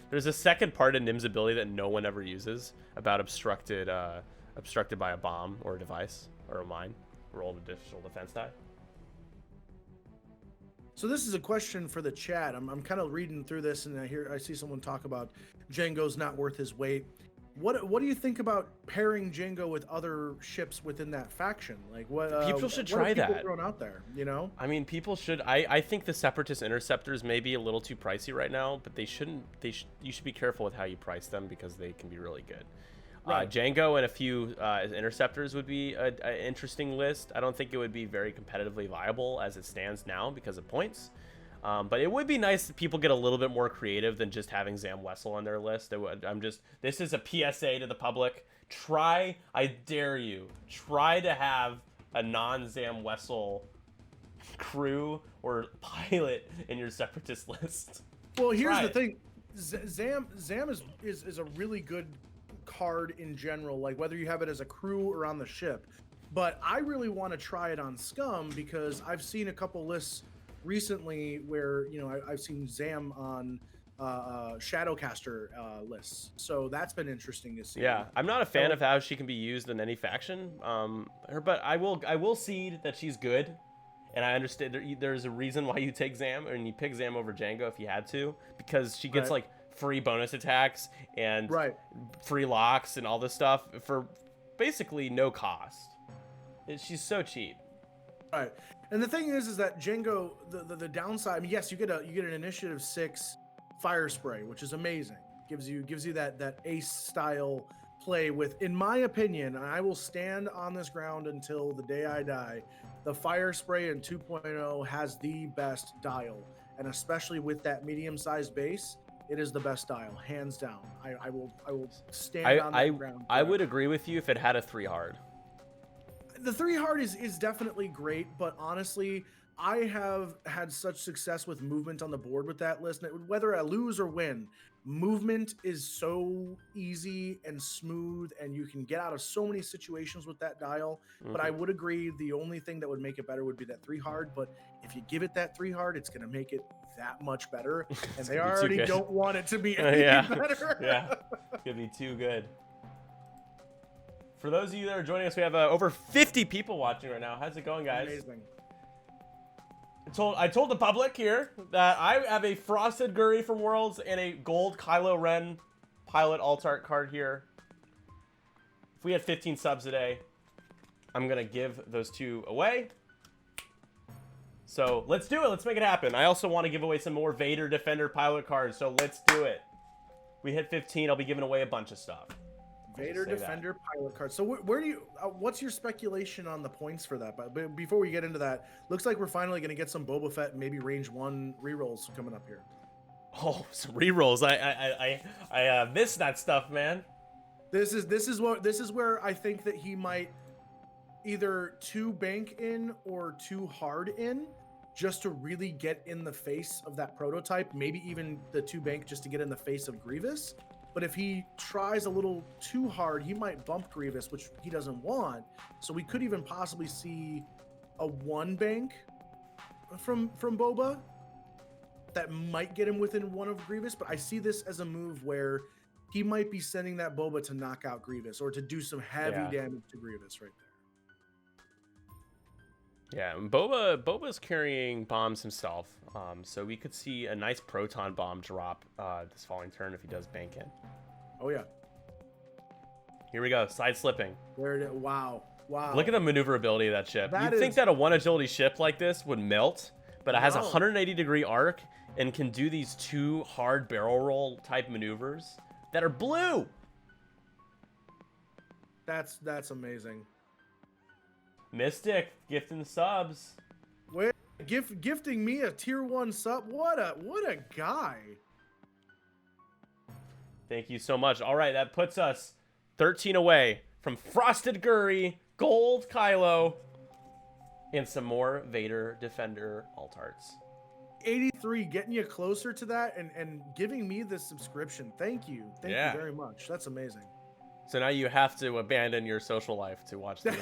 There's a second part of Nim's ability that no one ever uses about obstructed by a bomb or a device or a mine. Roll an additional defense die. So this is a question for the chat. I'm kind of reading through this, and I see someone talk about Jango's not worth his weight. What do you think about pairing Jango with other ships within that faction? Like what People should what are try people that. thrown out there, you know? I mean, people should. I think the Separatist Interceptors may be a little too pricey right now, but they shouldn't. You should be careful with how you price them because they can be really good. Right. Jango and a few Interceptors would be an interesting list. I don't think it would be very competitively viable as it stands now because of points. But it would be nice if people get a little bit more creative than just having Zam Wessel on their list. This is a PSA to the public. I dare you, try to have a non-Zam Wessel crew or pilot in your Separatist list. Well, here's Try the it. thing. Zam is a really good card in general, like whether you have it as a crew or on the ship. But I really want to try it on Scum because I've seen a couple lists recently where, you know, I've seen Zam on Shadowcaster lists. So that's been interesting to see. Yeah, I'm not a fan of how she can be used in any faction. But I will cede that she's good, and I understand there's a reason why you take Zam and you pick Zam over Jango if you had to, because she gets Right. like free bonus attacks and Right. free locks and all this stuff for basically no cost. She's so cheap. Right. And the thing is that Django, the downside, I mean, yes, you get an initiative 6 fire spray, which is amazing. Gives you that ace style play with, in my opinion, and I will stand on this ground until the day I die, the fire spray in 2.0 has the best dial. And especially with that medium-sized base, it is the best dial, hands down. I will stand on that ground. I would agree with you if it had a 3 hard. The 3 hard is definitely great, but honestly, I have had such success with movement on the board with that list. Whether I lose or win, movement is so easy and smooth, and you can get out of so many situations with that dial. Mm-hmm. But I would agree the only thing that would make it better would be that 3 hard. But if you give it that 3 hard, it's going to make it that much better. And they already don't want it to be any better. Yeah, it's going to be too good. For those of you that are joining us, we have over 50 people watching right now. How's it going, guys? Amazing. I told the public here that I have a Frosted Guri from Worlds and a gold Kylo Ren Pilot Alt-Art card here. If we had 15 subs today, I'm going to give those 2 away. So let's do it. Let's make it happen. I also want to give away some more Vader Defender Pilot cards, so let's do it. We hit 15. I'll be giving away a bunch of stuff. Vader Defender Pilot card. So where do you? What's your speculation on the points for that? But before we get into that, looks like we're finally going to get some Boba Fett, and maybe range 1 rerolls coming up here. Oh, some rerolls! I missed that stuff, man. This is where I think that he might either 2 bank in or 2 hard in, just to really get in the face of that prototype. Maybe even the 2 bank just to get in the face of Grievous. But if he tries a little too hard, he might bump Grievous, which he doesn't want. So we could even possibly see a 1 bank from Boba that might get him within 1 of Grievous. But I see this as a move where he might be sending that Boba to knock out Grievous or to do some heavy damage to Grievous right there. Yeah, Boba's carrying bombs himself, so we could see a nice proton bomb drop this following turn if he does bank in. Oh yeah. Here we go, side slipping. There it is. Wow. Look at the maneuverability of that ship. You'd think that a 1 agility ship like this would melt, but it has a 180-degree arc and can do these 2 hard barrel roll type maneuvers that are blue. That's amazing. Mystic gifting subs. Wait, gifting me a tier 1 sub. What a guy. Thank you so much. All right, that puts us 13 away from Frosted Guri, Gold Kylo, and some more Vader Defender Alt-Arts. 83, getting you closer to that and giving me this subscription. Thank you. Thank you very much. That's amazing. So now you have to abandon your social life to watch the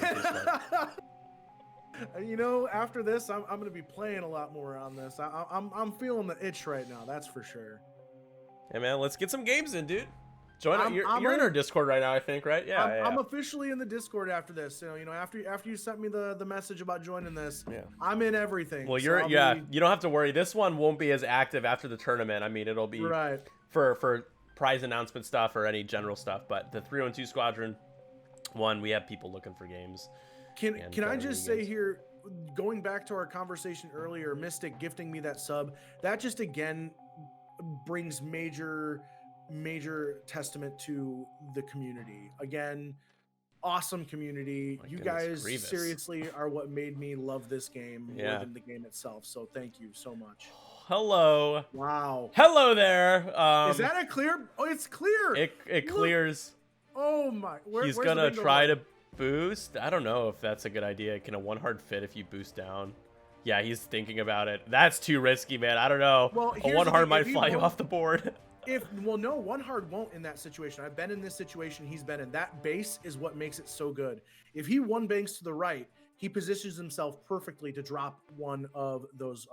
You know, after this, I'm going to be playing a lot more on this. I'm feeling the itch right now. That's for sure. Hey man, let's get some games in, dude. Join. You're in our Discord right now, I think, right? Yeah. I'm officially in the Discord after this. You know, after you sent me the message about joining this, I'm in everything. Well, you don't have to worry. This one won't be as active after the tournament. I mean, it'll be for prize announcement stuff or any general stuff. But the 312 Squadron one, we have people looking for games. Can I just say here, going back to our conversation earlier, Mystic gifting me that sub, that just again brings major testament to the community. Again, awesome community. You guys seriously are what made me love this game more than the game itself. So thank you so much. Hello. Wow. Hello there. Is that a clear? Oh, it's clear. It clears. Oh my. He's gonna try to boost. I don't know if that's a good idea. Can a 1 hard fit if you boost down? Yeah, he's thinking about it. That's too risky, man. I don't know. Well, a 1 hard might fly you off the board. No, 1 hard won't in that situation. I've been in this situation he's been in. That base is what makes it so good. If he 1 banks to the right, he positions himself perfectly to drop one of those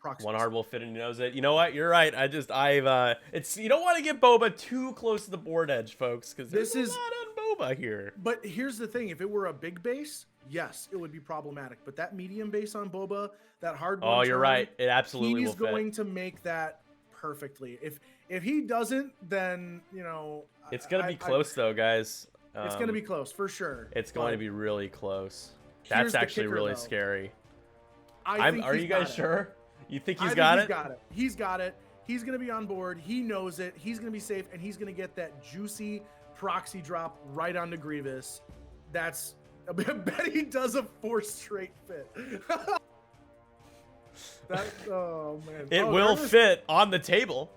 proxies. 1 hard will fit and he knows it. You know what? You're right. It's you don't want to get Boba too close to the board edge, folks, because there's a lot on Boba here. But here's the thing: if it were a big base, yes, it would be problematic. But that medium base on Boba, that hard one. Oh, you're right. It absolutely will fit. He's going to make that perfectly. If he doesn't, then it's gonna be close though, guys. It's gonna be close for sure. It's going to be really close. Here's That's the actually kicker, really though. scary. Are you guys sure? You think he's He's got it? got it. He's got it. He's gonna be on board. He knows it. He's gonna be safe, and he's gonna get that juicy proxy drop right onto Grievous. That's. I bet he does a 4 straight fit. Oh man. It will fit on the table.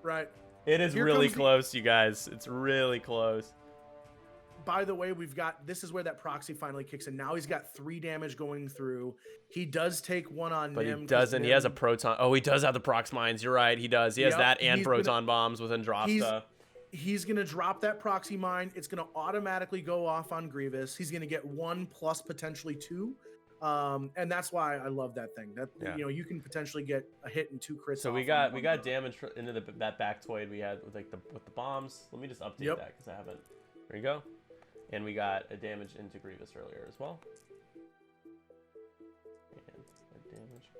Right. It is really close, you guys. It's really close. By the way, this is where that proxy finally kicks in. Now he's got 3 damage going through. He does take 1 on but Nim. He doesn't. He has a proton. Oh, he does have the prox mines. You're right. He does. He has that and proton bombs with Androsta. He's going to drop that proxy mine. It's going to automatically go off on Grievous. He's going to get 1 plus potentially 2. And that's why I love that thing. You can potentially get a hit and 2 crits. So we got damage into that Bactoid we had with with the bombs. Let me just update that because I haven't. There you go. And we got a damage into Grievous earlier as well. And a damage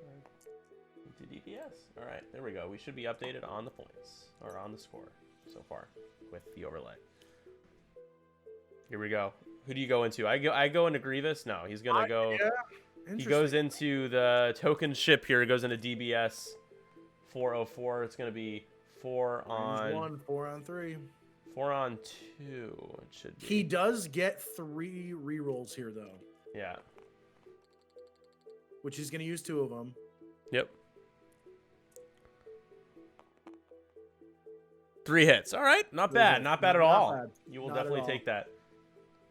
into DPS. All right, there we go. We should be updated on the points or on the score so far with the overlay. Here we go. Who do you go into? I go into Grievous. No, he's gonna go. Yeah, he goes into the token ship here. It goes into DBS 404. It's gonna be 4 on 1, 4 on 3. 4 on 2. It should be. He does get 3 rerolls here though. Yeah. Which he's gonna use 2 of them. Yep. 3 hits. All right, not bad. Not bad at all. Bad. You will definitely take that.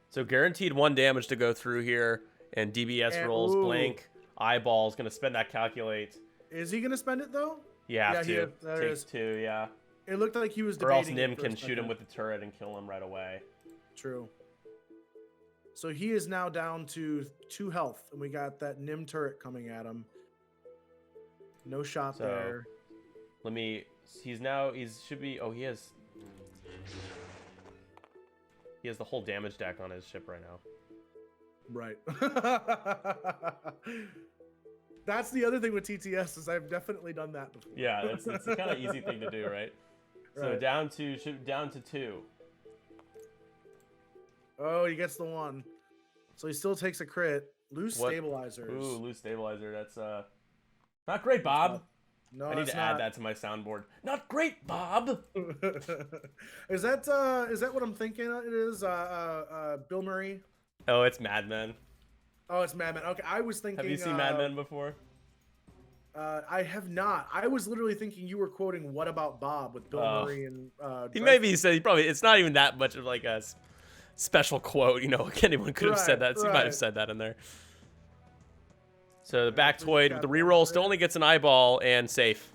So guaranteed 1 damage to go through here, and DBS rolls blank. Eyeball's gonna spend that calculate. Is he gonna spend it though? You have to. Takes 2. Yeah. It looked like he was debating. Or else Nim can shoot him with the turret and kill him right away. True. So he is now down to 2 health, and we got that Nim turret coming at him. No shot there. Let me. He should be. Oh, he has the whole damage deck on his ship right now. Right. That's the other thing with TTS is I've definitely done that before. Yeah, it's a kind of easy thing to do, right? So right. down to 2. Oh, he gets the 1. So he still takes a crit. Loose stabilizers. Ooh, loose stabilizer. That's not great, Bob. No, I need to add that to my soundboard. Not great, Bob. Is that what I'm thinking it is? Bill Murray? Oh, it's Mad Men. Oh, it's Mad Men. Okay, I was thinking. Have you seen Mad Men before? I have not. I was literally thinking you were quoting "What About Bob" with Bill Murray and. He said it's not even that much of like a special quote. Anyone could have said that. So he might have said that in there. So the Bactoid with the reroll still only gets an eyeball and safe.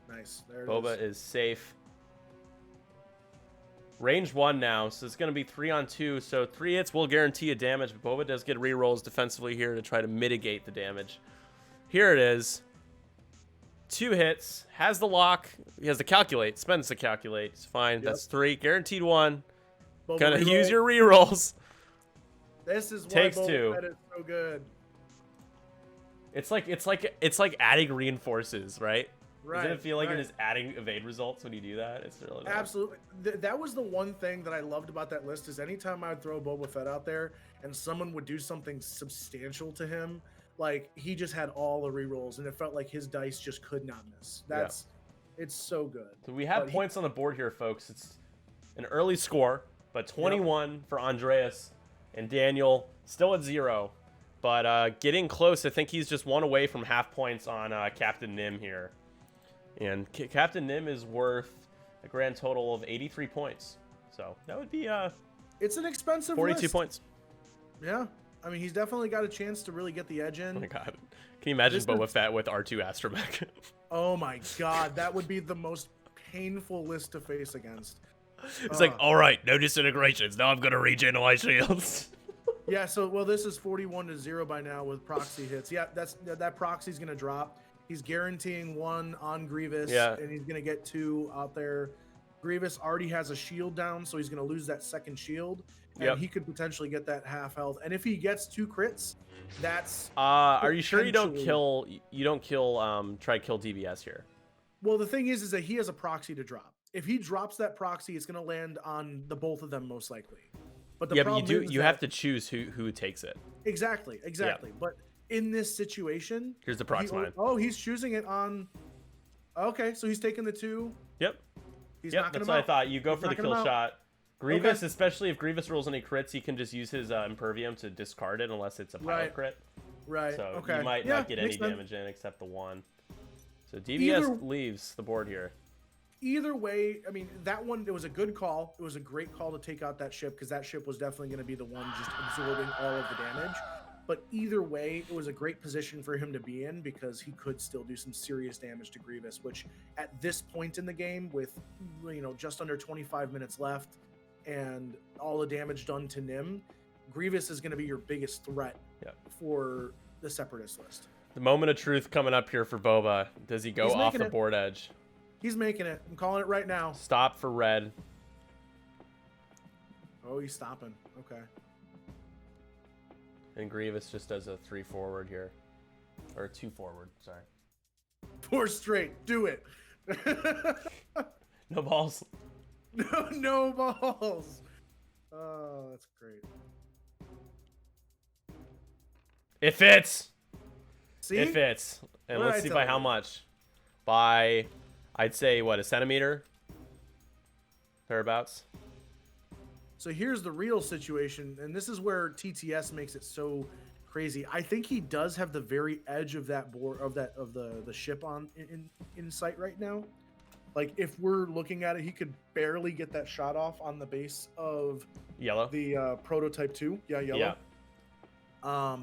Nice. There it Boba is safe. Range 1 now, so it's going to be 3 on 2. So 3 hits will guarantee a damage, but Boba does get rerolls defensively here to try to mitigate the damage. Here it is. 2 hits, has the lock. He has the calculate, spends the calculate. It's fine. Yep. That's 3. Guaranteed 1. Boba Gonna use your rerolls. This is why Takes Boba 2. Fett is so good. It's like adding reinforces, right? Right. Doesn't it feel like you're just adding evade results when you do that? It's really nice. Absolutely. That was the one thing that I loved about that list is anytime I would throw Boba Fett out there and someone would do something substantial to him, like he just had all the rerolls and it felt like his dice just could not miss. It's so good. So we have points on the board here, folks. It's an early score, but 21 for Andreas and Daniel, still at 0. But getting close. I think he's just 1 away from half points on Captain Nim here. And Captain Nim is worth a grand total of 83 points. So that would be it's an expensive 42 list. Points. Yeah. I mean, he's definitely got a chance to really get the edge in. Oh my god. Can you imagine Boba Fett with R2 Astromech? Oh my god. That would be the most painful list to face against. It's like, all right, no disintegrations. Now I'm going to regen my shields. Yeah, so this is 41-0 by now with proxy hits. Yeah, that proxy's gonna drop. He's guaranteeing 1 on Grievous, and he's gonna get 2 out there. Grievous already has a shield down, so he's gonna lose that second shield, and he could potentially get that half health. And if he gets 2 crits, that's. Are you sure you don't kill? Try to kill DBS here. Well, the thing is that he has a proxy to drop. If he drops that proxy, it's going to land on the both of them most likely. But the Yeah, but problem you have to choose who takes it. Exactly. Yeah. But in this situation, Here's the proxy mine. He's choosing it on. Okay, so he's taking the 2. Yep. He's Yep, knocking that's him what I out. thought. You go He's for the knocking kill him out. shot. Grievous, Okay. especially if Grievous rolls any crits, he can just use his Impervium to discard it unless it's a pilot Right. crit. Right. So Okay. you might Yeah, not get any makes sense. damage in except the 1. So DVS Either- leaves the board here. Either way, I mean, that one, it was a good call. It was a great call to take out that ship because that ship was definitely going to be the one just absorbing all of the damage. But either way, it was a great position for him to be in because he could still do some serious damage to Grievous, which at this point in the game with, just under 25 minutes left and all the damage done to Nim, Grievous is going to be your biggest threat for the Separatist list. The moment of truth coming up here for Boba. Does he go He's off making the it. board edge? He's making it. I'm calling it right now. Stop for red. Oh, he's stopping. Okay. And Grievous just does a 3 forward here. Or 2 forward, sorry. 4 straight. Do it. No balls. No balls. Oh, that's great. It fits. See? It fits. And What did let's I see tell by how you? much. By, I'd say, what, a centimeter? Thereabouts. So here's the real situation, and this is where TTS makes it so crazy. I think he does have the very edge of that board of the ship on in sight right now. Like if we're looking at it, he could barely get that shot off on the base of Yellow. the prototype 2. Yeah, yellow. Yeah.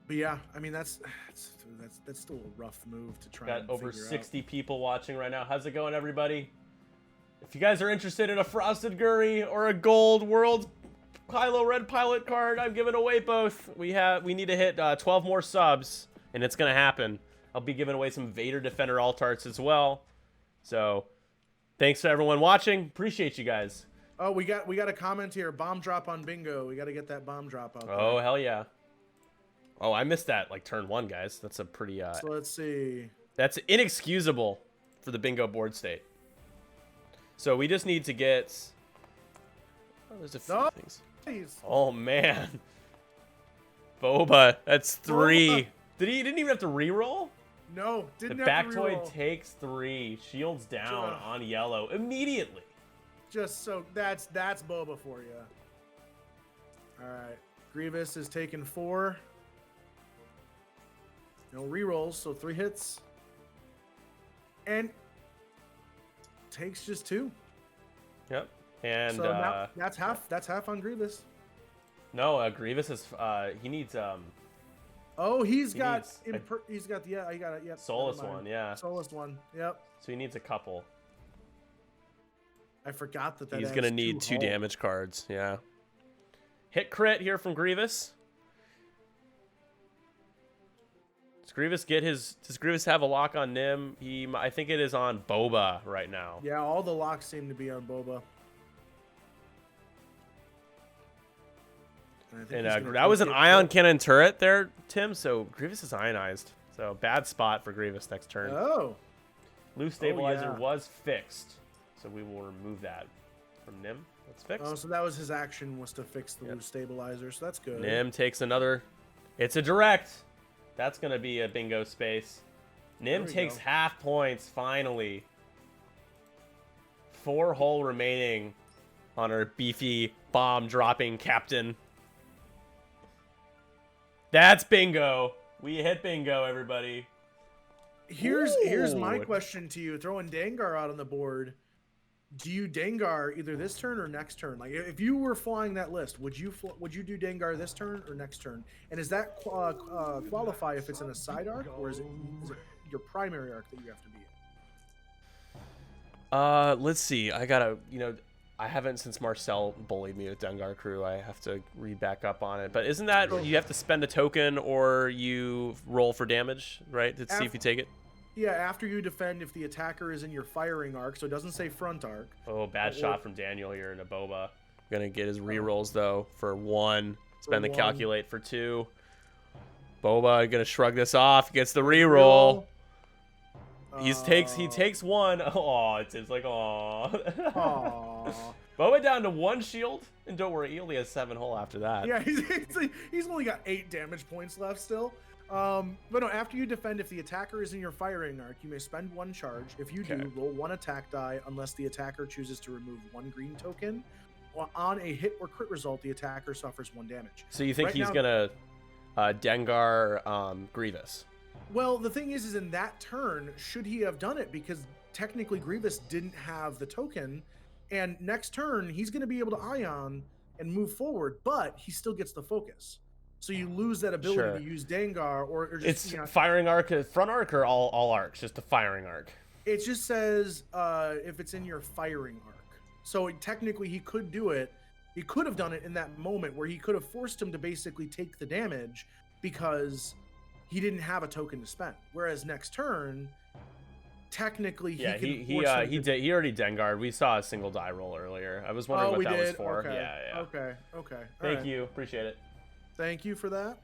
But yeah, I mean that's still a rough move to try. Got and over figure 60 people watching right now. How's it going, everybody? If you guys are interested in a Frosted Gurry or a Gold World Kylo Red Pilot card, I'm giving away both. We need to hit 12 more subs, and it's gonna happen. I'll be giving away some Vader Defender alt arts as well. So, thanks to everyone watching. Appreciate you guys. Oh, we got a comment here. Bomb drop on bingo. We got to get that bomb drop out there. Oh hell yeah. Oh, I missed that like turn 1, guys. That's a pretty So let's see. That's inexcusable for the bingo board state. So we just need to get. Oh, there's a few No. things. Please. Oh man, Boba, that's 3. Boba. Didn't even have to reroll. No, The didn't have to Bactoid reroll. takes 3. Shields down Ugh. on yellow immediately. Just so that's Boba for you. All right, Grievous is taking 4. No rerolls, so 3 hits, and takes just 2. Yep. And So now that's half. That's half on Grievous. no, Grievous is he needs Oh, he's He got needs he's got the he got it. Yep. Soulless never mind. one, yeah. Soulless one. Yep. So he needs a couple. I forgot that. He's adds gonna need 2 hull. damage cards. Yeah. Hit crit here from Grievous. Does Grievous have a lock on Nim? I think it is on Boba right now. Yeah, all the locks seem to be on Boba. And I think And he's gonna that was an take ion cannon turret there, Tim. So Grievous is ionized. So bad spot for Grievous next turn. Oh, Loose stabilizer yeah. was fixed, so we will remove that from Nim. That's fixed. oh, so that was his action, was to fix the Yep. loose stabilizer. So that's good. Nim takes another. It's a direct. That's gonna be a bingo space. Nim There we takes go. half points finally. 4 hull remaining on our beefy bomb dropping captain. That's bingo. We hit bingo, everybody. Here's my Ooh. question to you: throwing Dengar out on the board, do you Dengar either this turn or next turn? Like, if you were flying that list, would you do Dengar this turn or next turn? And does that qualify if it's in a side arc, or is it your primary arc that you have to be in? Let's see. I haven't since Marcel bullied me with Dengar Crew. I have to read back up on it. But isn't that you have to spend a token or you roll for damage, right? To see if you take it. Yeah, after you defend, if the attacker is in your firing arc, so it doesn't say front arc. Oh, bad shot from Daniel here into Boba. Gonna get his rerolls though for 1. Spend the 1. calculate for 2. Boba gonna shrug this off. Gets the reroll. He takes one. Oh, it's like oh. Aw. Boba down to 1 shield, and don't worry, he only has 7 hull after that. Yeah, he's only got 8 damage points left still. But no, after you defend, if the attacker is in your firing arc, you may spend 1 charge. If you do, roll 1 attack die unless the attacker chooses to remove 1 green token. On a hit or crit result, the attacker suffers 1 damage. So you think he's gonna Dengar Grievous? Well, the thing is in that turn, should he have done it? Because technically Grievous didn't have the token, and next turn he's going to be able to Ion and move forward, but he still gets the focus. So you lose that ability to use Dengar or just it's firing arc, front arc, or all arcs, just the firing arc. It just says if it's in your firing arc. So technically he could do it. He could have done it in that moment where he could have forced him to basically take the damage because he didn't have a token to spend. Whereas next turn, technically he he already Dengar'd. We saw a single die roll earlier. I was wondering what that was for. Okay. Yeah. Okay. Thank you. Appreciate it. Thank you for that.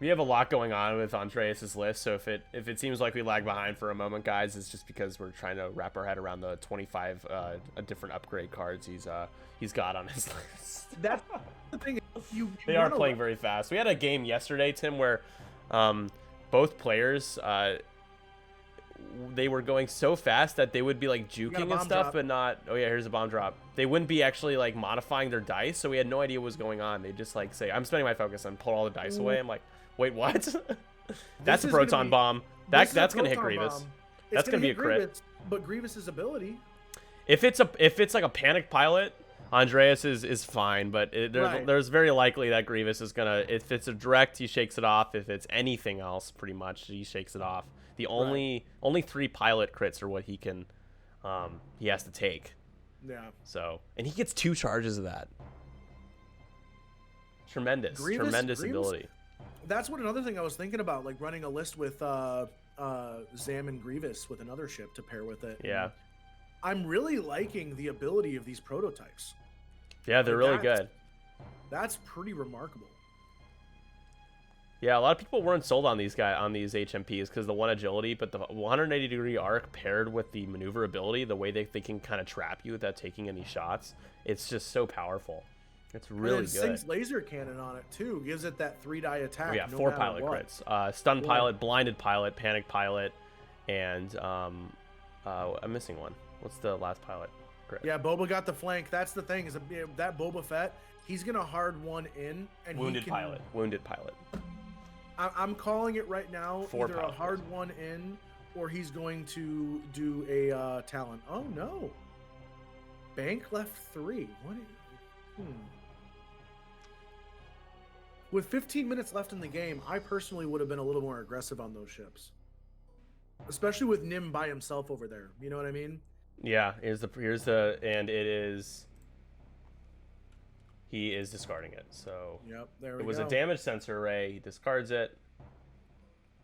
We have a lot going on with Andreas' list, so if it seems like we lag behind for a moment, guys, it's just because we're trying to wrap our head around the 25 different upgrade cards he's got on his list. That's the thing. They are playing very fast. We had a game yesterday, Tim, where both players they were going so fast that they would be like juking and stuff, but not. Oh yeah, here's a bomb drop. They wouldn't be actually like modifying their dice, so we had no idea what was going on. They just like say, "I'm spending my focus," and pull all the dice away. I'm like, wait, what? That's a proton bomb. That's gonna hit Grievous. That's gonna be a crit. But Grievous's ability. If it's like a panic pilot, Andreas is fine, but there's very likely that Grievous is gonna. If it's a direct, he shakes it off. If it's anything else, pretty much he shakes it off. The only 3 pilot crits are what he can. He has to take. Yeah. So, and he gets 2 charges of that. Tremendous Grievous, ability. That's what another thing I was thinking about, like running a list with Zam and Grievous with another ship to pair with it. Yeah. And I'm really liking the ability of these prototypes. Yeah, they're really good. That's pretty remarkable. Yeah, a lot of people weren't sold on these HMPs because the 1 agility, but the 180-degree arc paired with the maneuverability, the way they can kind of trap you without taking any shots, it's just so powerful. It's really good. Sinks laser cannon on it too, gives it that 3-die attack. Oh, yeah, 4 pilot crits. Stun pilot, blinded pilot, panic pilot, and I'm missing one. What's the last pilot crit? Yeah, Boba got the flank. That's the thing is that Boba Fett, he's gonna hard one in and wounded pilot. I'm calling it right now. 4 either a hard one in, or he's going to do a Talon. Oh no! Bank left 3. What? With 15 minutes left in the game, I personally would have been a little more aggressive on those ships, especially with Nim by himself over there. You know what I mean? Yeah. And it is. He is discarding it, so yep, there we go. It was a damage sensor array. He discards it.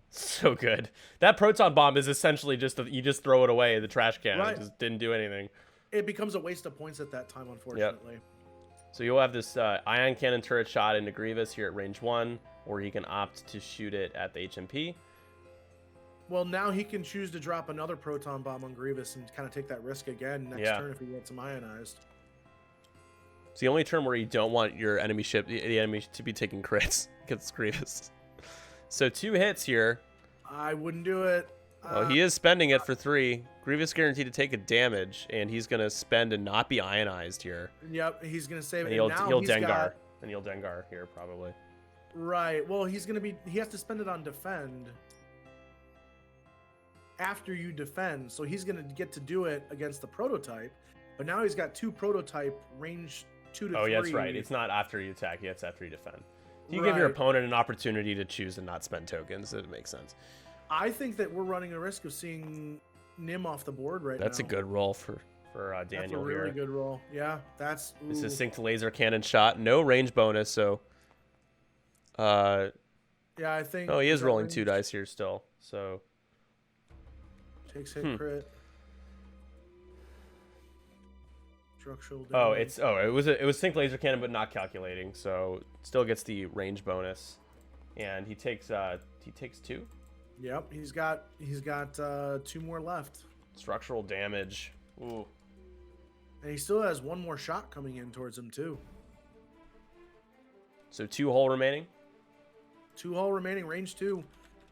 So good. That proton bomb is essentially you just throw it away in the trash can. Right. It just didn't do anything. It becomes a waste of points at that time, unfortunately. Yep. So you'll have this ion cannon turret shot into Grievous here at range 1, or he can opt to shoot it at the HMP. Well, now he can choose to drop another proton bomb on Grievous and kind of take that risk again next turn if he gets him ionized. It's the only turn where you don't want your enemy ship, the enemy to be taking crits against Grievous. So 2 hits here. I wouldn't do it. Oh, he is spending it for 3. Grievous guaranteed to take a damage, and he's going to spend and not be ionized here. Yep, he's going to save it. And he'll Dengar. And he'll Dengar here, probably. Right. Well, he has to spend it on defend after you defend. So he's going to get to do it against the prototype. But now he's got 2 prototype range 2 to 3. Oh, yeah, that's right. It's not after you attack. It's after you defend. You give your opponent an opportunity to choose and not spend tokens. It makes sense. I think that we're running a risk of seeing Nim off the board right now. That's a good roll for Daniel here. That's a really good roll. Yeah, that's... Ooh. This is synced laser cannon shot. No range bonus, so... yeah, I think... Oh, he is rolling 2 dice here still, so... Takes hit crit. Structural damage. It was synced laser cannon, but not calculating, so still gets the range bonus, and he takes 2. Yep, he's got 2 more left. Structural damage. Ooh. And he still has 1 more shot coming in towards him too. So 2 hull remaining. 2 hull remaining, range 2.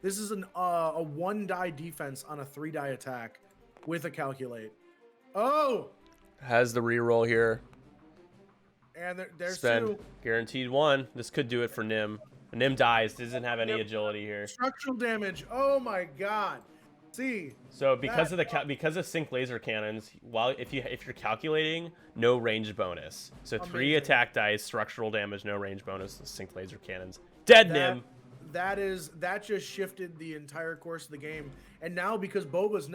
This is a 1-die defense on a 3-die attack with a calculate. Oh! Has the reroll here. And there's Spend. 2. Guaranteed 1. This could do it for Nim. Nim dies. Doesn't have any Yep. agility here. Structural damage. Oh my god. See. So because of sync laser cannons, if you're calculating, no range bonus. So 3 Amazing. attack dice, structural damage, no range bonus. Sync laser cannons. Dead Nim. That just shifted the entire course of the game. And now because Boba's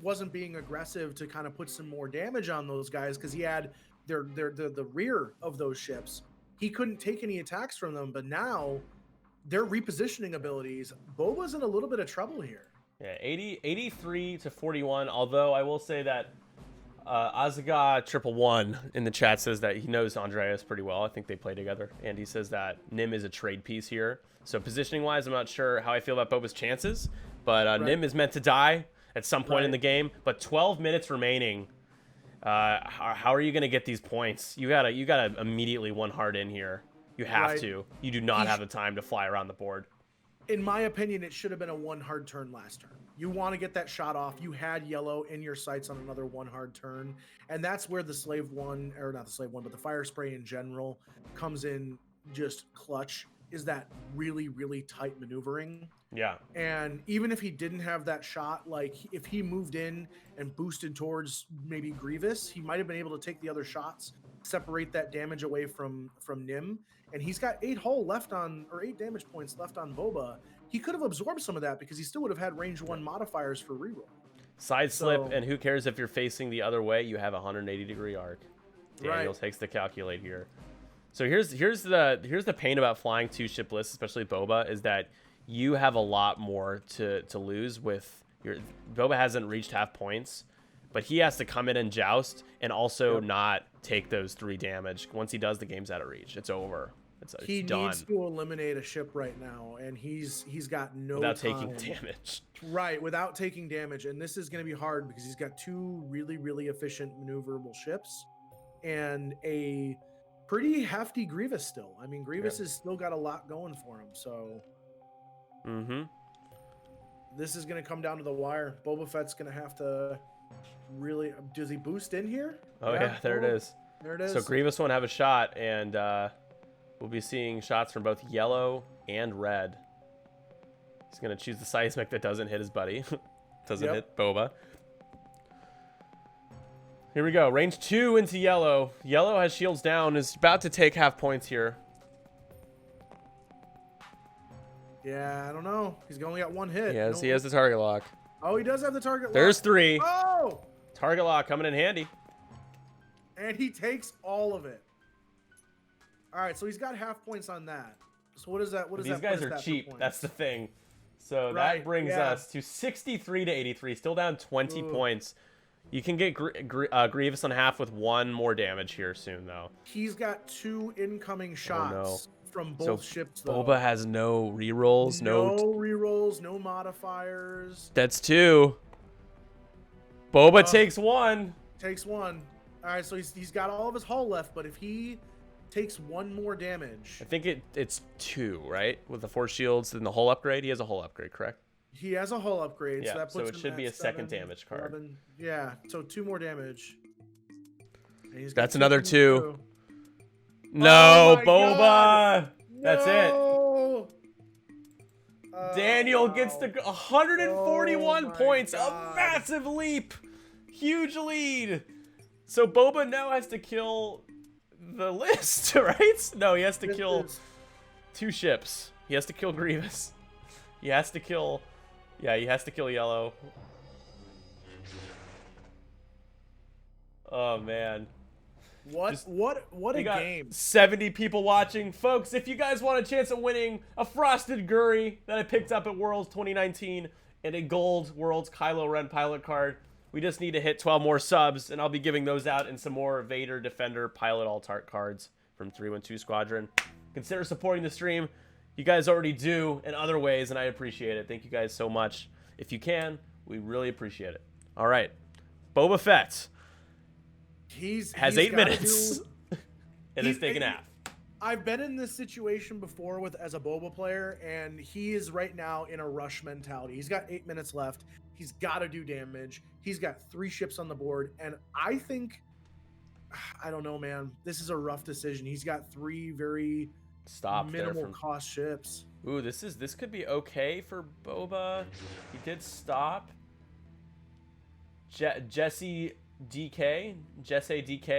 wasn't being aggressive to kind of put some more damage on those guys because he had the rear of those ships, he couldn't take any attacks from them. But now their repositioning abilities, Boba's in a little bit of trouble here. Yeah, 83 to 41. Although I will say that Azaga111 in the chat says that he knows Andreas pretty well. I think they play together, and he says that Nim is a trade piece here. So positioning wise, I'm not sure how I feel about Boba's chances, but Right. Nim is meant to die at some point in Right. the game. But 12 minutes remaining. How are you going to get these points? You gotta immediately one hard in here. You have Right. to. You do not have the time to fly around the board. In my opinion, it should have been a 1 hard turn last turn. You want to get that shot off. You had yellow in your sights on another 1 hard turn. And that's where the Slave 1, or not the Slave 1, but the Fire Spray in general comes in just clutch, is that really, really tight maneuvering. Yeah. And even if he didn't have that shot, like if he moved in and boosted towards maybe Grievous, he might have been able to take the other shots, separate that damage away from Nim. And he's got 8 damage points left on Boba. He could have absorbed some of that because he still would have had range 1 modifiers for reroll. Side slip, and who cares if you're facing the other way? You have a 180-degree arc. Daniel Right. takes the calculate here. So here's the pain about flying 2-ship lists, especially Boba, is that you have a lot more to lose with your. Boba hasn't reached half points, but he has to come in and joust and also not take those 3 damage. Once he does, the game's out of reach. It's over. It's He done. needs to eliminate a ship right now, and he's got no Without time. taking damage. Right, without taking damage. And this is going to be hard because he's got 2 really, really efficient maneuverable ships and a pretty hefty Grievous still. I mean, Grievous has still got a lot going for him. So this is going to come down to the wire. Boba Fett's going to have to really... Does he boost in here? Oh, yeah, there it is. There it is. So Grievous won't have a shot, and we'll be seeing shots from both yellow and red. He's going to choose the seismic that doesn't hit his buddy. Doesn't hit Boba. Here we go. Range 2 into yellow. Yellow has shields down, is about to take half points here. Yeah, I don't know. He's only got 1 hit. Yes, he has the target lock. Oh, he does have the target lock. There's 3. Oh! Target lock coming in handy. And he takes all of it. All right, so he's got half points on that. So what is that? What is These that? guys what is are that for cheap. points? That's the thing. So Right, that brings yeah. us to 63 to 83. Still down 20 Ooh. points. You can get Grievous on half with 1 more damage here soon, though. He's got 2 incoming shots from both ships, though. Boba has no rerolls. No rerolls, no modifiers. That's 2. Boba takes 1. Takes 1. All right, so he's got all of his hull left, but if he takes 1 more damage, I think it's 2, right? With the 4 shields and the hull upgrade. He has a hull upgrade, correct? he has a hull upgrade. Yeah, so that so puts it him should at be a second 7, damage card. 11. Yeah, so 2 more damage. And he's got That's another 2. through. No, Oh my Boba. God. That's it. No! Daniel gets the 141 Oh my points, God. a massive leap, huge lead. So Boba now has to kill the list, right? No, he has to kill 2 ships. He has to kill Grievous. He has to kill, yeah, he has to kill Yellow. Oh man. What a got game. 70 people watching. Folks, if you guys want a chance of winning a Frosted Gurry that I picked up at Worlds 2019 and a gold Worlds Kylo Ren pilot card, we just need to hit 12 more subs, and I'll be giving those out in some more Vader Defender pilot alt art cards from 312 Squadron. Consider supporting the stream. you guys already do in other ways, and I appreciate it. Thank you guys so much. If you can, we really appreciate it. All right. Boba Fett has 8 minutes and is taking half. I've been in this situation before as a Boba player, and he is right now in a rush mentality. He's got 8 minutes left. He's got to do damage. He's got 3 ships on the board, and I think, I don't know, man. This is a rough decision. He's got 3 very minimal cost ships. Ooh, this could be okay for Boba. He did stop. Jesse DK,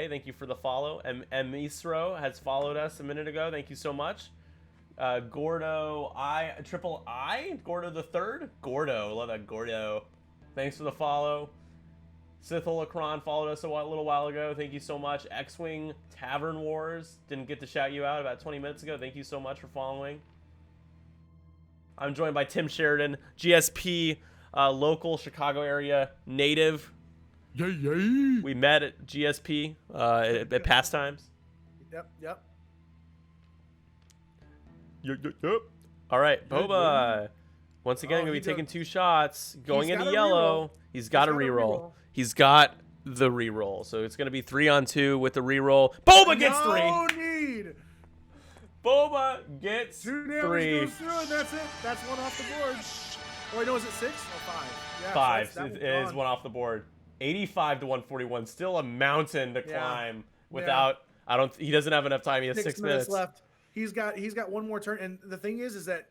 thank you for the follow. M Isro has followed us a minute ago. Thank you so much. Gordo Gordo the third. Gordo, love that Gordo. Thanks for the follow. Sith Holocron followed us a little while ago. Thank you so much. X-Wing Tavern Wars, didn't get to shout you out about 20 minutes ago. Thank you so much for following. I'm joined by Tim Sheridan, GSP, local Chicago area native. Yay. We met at GSP at Pastimes. Yep. All right, Boba. Once again, going to be taking 2 shots. Going into yellow. He's got a reroll. He's got the reroll. So it's going to be 3-on-2 with the reroll. Boba gets 3. No need. Boba gets 2 3. Goes through, and that's it. That's 1 off the board. Oh, wait, no, is it 6 or 5? Yeah, 5. So it is 1 off the board. 85 to 141. Still a mountain to climb without. He doesn't have enough time. He has 6 minutes left. He's got 1 more turn, and the thing is that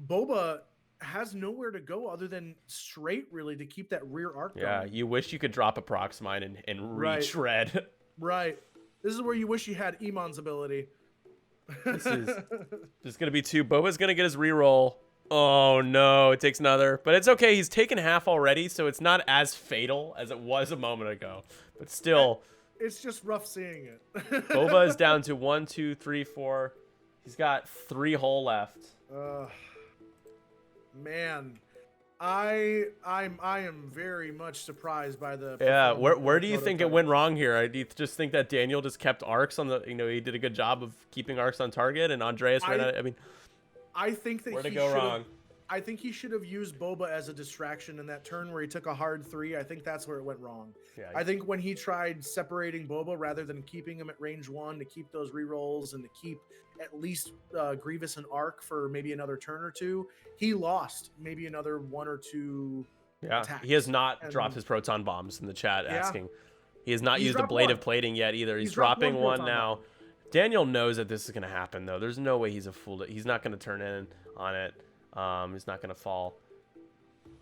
Boba has nowhere to go other than straight, really, to keep that rear arc going. Yeah, you wish you could drop a Proxmine and retread. Right. This is where you wish you had Iman's ability. This is just gonna be 2. Boba's gonna get his reroll. Oh no, it takes another, but it's okay. He's taken half already, so it's not as fatal as it was a moment ago. But still, it's just rough seeing it. Boba is down to 1, 2, 3, 4. He's got 3 hull left. Man, I am very much surprised by the. Yeah, where do you think it went wrong here? Do you just think that Daniel just kept arcs on the? He did a good job of keeping arcs on target, and Andreas ran out. I mean. I think that where to go wrong? I think he should have used Boba as a distraction in that turn where he took a hard 3. I think that's where it went wrong. Yeah, I think when he tried separating Boba rather than keeping him at range 1 to keep those rerolls and to keep at least Grievous and Arc for maybe another turn or 2, he lost maybe another 1 or 2. Yeah, attacks. He has not dropped his proton bombs in the chat asking. He has not used the blade of plating yet either. He's dropping 1 now. Daniel knows that this is going to happen, though. There's no way he's a fool. He's not going to turn in on it. He's not going to fall.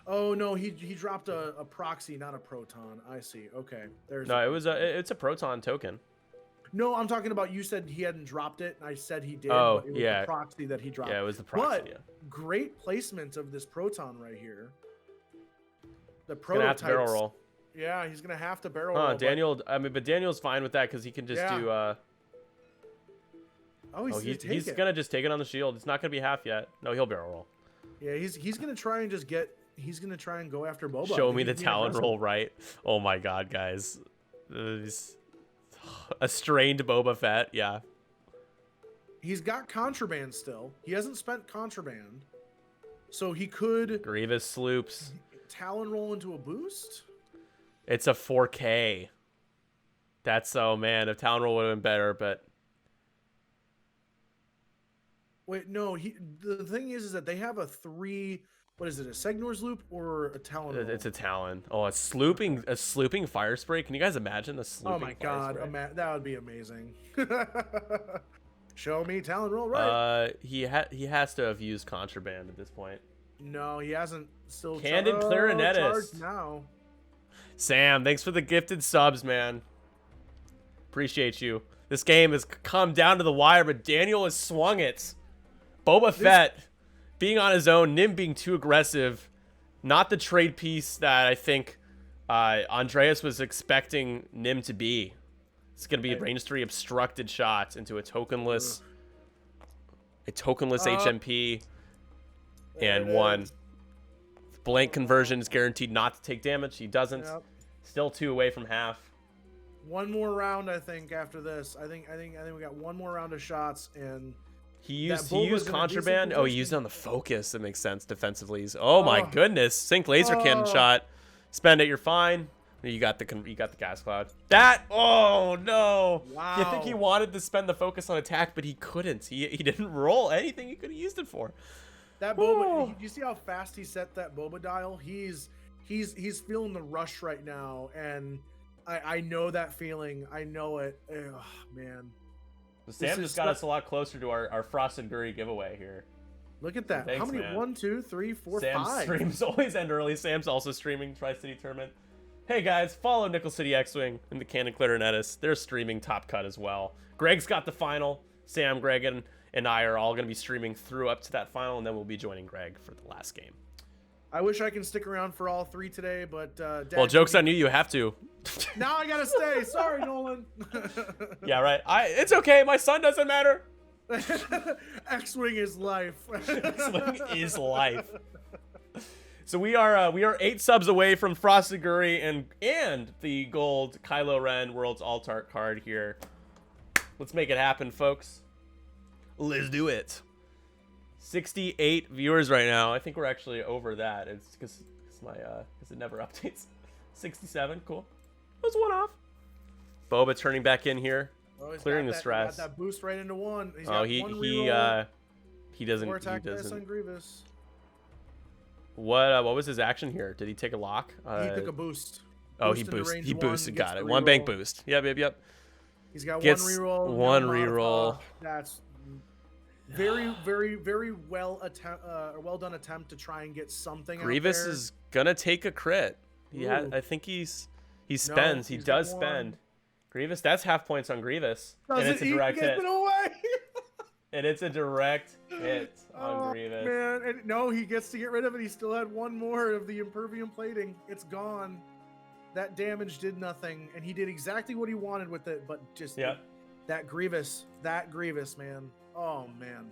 Oh, no, he dropped a proxy, not a proton. I see. Okay. It's a proton token. No, I'm talking about, you said he hadn't dropped it, and I said he did. Oh, but it was the proxy that he dropped. Yeah, it was the proxy, great placement of this proton right here. The prototype. Gonna have to barrel roll. Yeah, he's going to have to barrel roll. Daniel, but Daniel's fine with that because he can just do... he's gonna just take it on the shield. It's not gonna be half yet. No, he'll barrel roll. Yeah, he's gonna try and he's gonna try and go after Boba. Show me the talon roll, right? Oh my god, guys, a strained Boba Fett. Yeah, he's got contraband still. He hasn't spent contraband, so he could Grievous sloops talon roll into a boost. It's a 4K. That's man. If talon roll would have been better, but. Wait, no. The thing is that they have a 3. What is it? A Segnor's loop or a Talon roll? It's a Talon. Oh, a slooping fire spray. Can you guys imagine a slooping? Oh my god, that would be amazing. Show me Talon roll, right? He has to have used contraband at this point. No, he hasn't. Still Candid clarinetist now. Sam, thanks for the gifted subs, man. Appreciate you. This game has come down to the wire, but Daniel has swung it. Boba Fett being on his own, Nim being too aggressive, not the trade piece that I think Andreas was expecting Nim to be. It's going to be range 3 obstructed shots into a tokenless HMP and 1. Blank conversion is guaranteed not to take damage. He doesn't. Yep. Still 2 away from half. 1 more round, I think, after this. I think we got 1 more round of shots, and He used Bulba's in a contraband. decent Oh, he used it position. on the focus. That makes sense defensively. Oh my Oh. goodness. Sync laser cannon Oh. shot. Spend it, you're fine. You got the gas cloud. That, oh no. Wow. You think he wanted to spend the focus on attack, but he couldn't. He didn't roll anything he could have used it for. That Boba, you see how fast he set that Boba dial? He's feeling the rush right now, and I know that feeling. I know it. Ugh, man. Sam just got us a lot closer to our Frosted Gurry giveaway here. Look at that. Thanks, How many? man. 1, 2, 3, 4, Sam's 5. streams always end early. Sam's also streaming Tri-City Tournament. Hey guys, follow Nickel City X-Wing and the Cannon Clarinetist. They're streaming Top Cut as well. Greg's got the final. Sam, Greg, and I are all going to be streaming through up to that final, and then we'll be joining Greg for the last game. I wish I can stick around for all 3 today, but Dad, Well, joke's on you. You have to. now I gotta stay. Sorry, Nolan. Yeah, right. It's okay. My son doesn't matter. X-Wing is life. X-Wing is life. So we are 8 subs away from Frosted Gurry and the gold Kylo Ren World's Alt-Art card here. Let's make it happen, folks. Let's do it. 68 viewers right now. I think we're actually over that. It's because it never updates. 67, cool. That was one off. Boba turning back in here, clearing the stress. Got that boost right into 1. He's Oh, got he 1 doesn't. More He attack dice on doesn't. Grievous. What was his action here? Did he take a lock? He took a boost. Oh, he Boost into boosted. range He 1, boosted. gets Got the it. One bank reroll. boost. Yep. He's got Gets 1 reroll. one no reroll. That's very, very, very well done attempt to try and get something. Grievous out there. is gonna take a crit. Ooh. I think he spends. He he's got does 1. spend. Grievous. That's half points on Grievous, and it's a He direct gets hit. it away. And it's a direct hit on Oh, Grievous. man. And no, he gets to get rid of it. He still had 1 more of the impervium plating. It's gone. That damage did nothing, and he did exactly what he wanted with it, but just that Grievous, man. Oh, man.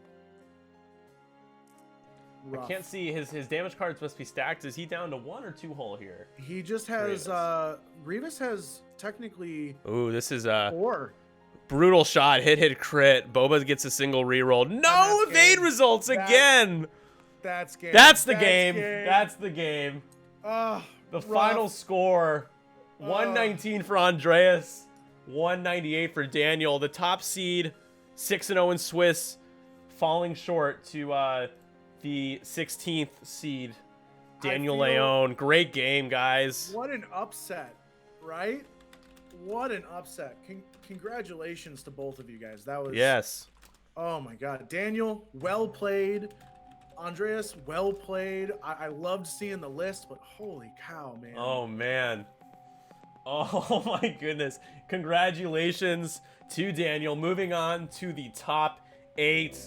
Rough. I can't see his damage cards must be stacked. Is he down to 1 or 2 hull here? He just has Grievous has technically Ooh, this is 4. brutal shot. Hit crit. Boba gets a single reroll. No that's evade game. results again. That's game. That's the game. That's the game. Oh, The rough. final score, 119 for Andreas, 198 for Daniel. The top seed, 6-0 in Swiss, falling short to the 16th seed, Daniel Leone. Great game, guys. What an upset, right? What an upset. Congratulations to both of you guys. That was... Yes. Oh, my God. Daniel, well played. Andreas, well played. I loved seeing the list, but holy cow, man. Oh, man. Oh, my goodness. Congratulations to Daniel. Moving on to the top 8.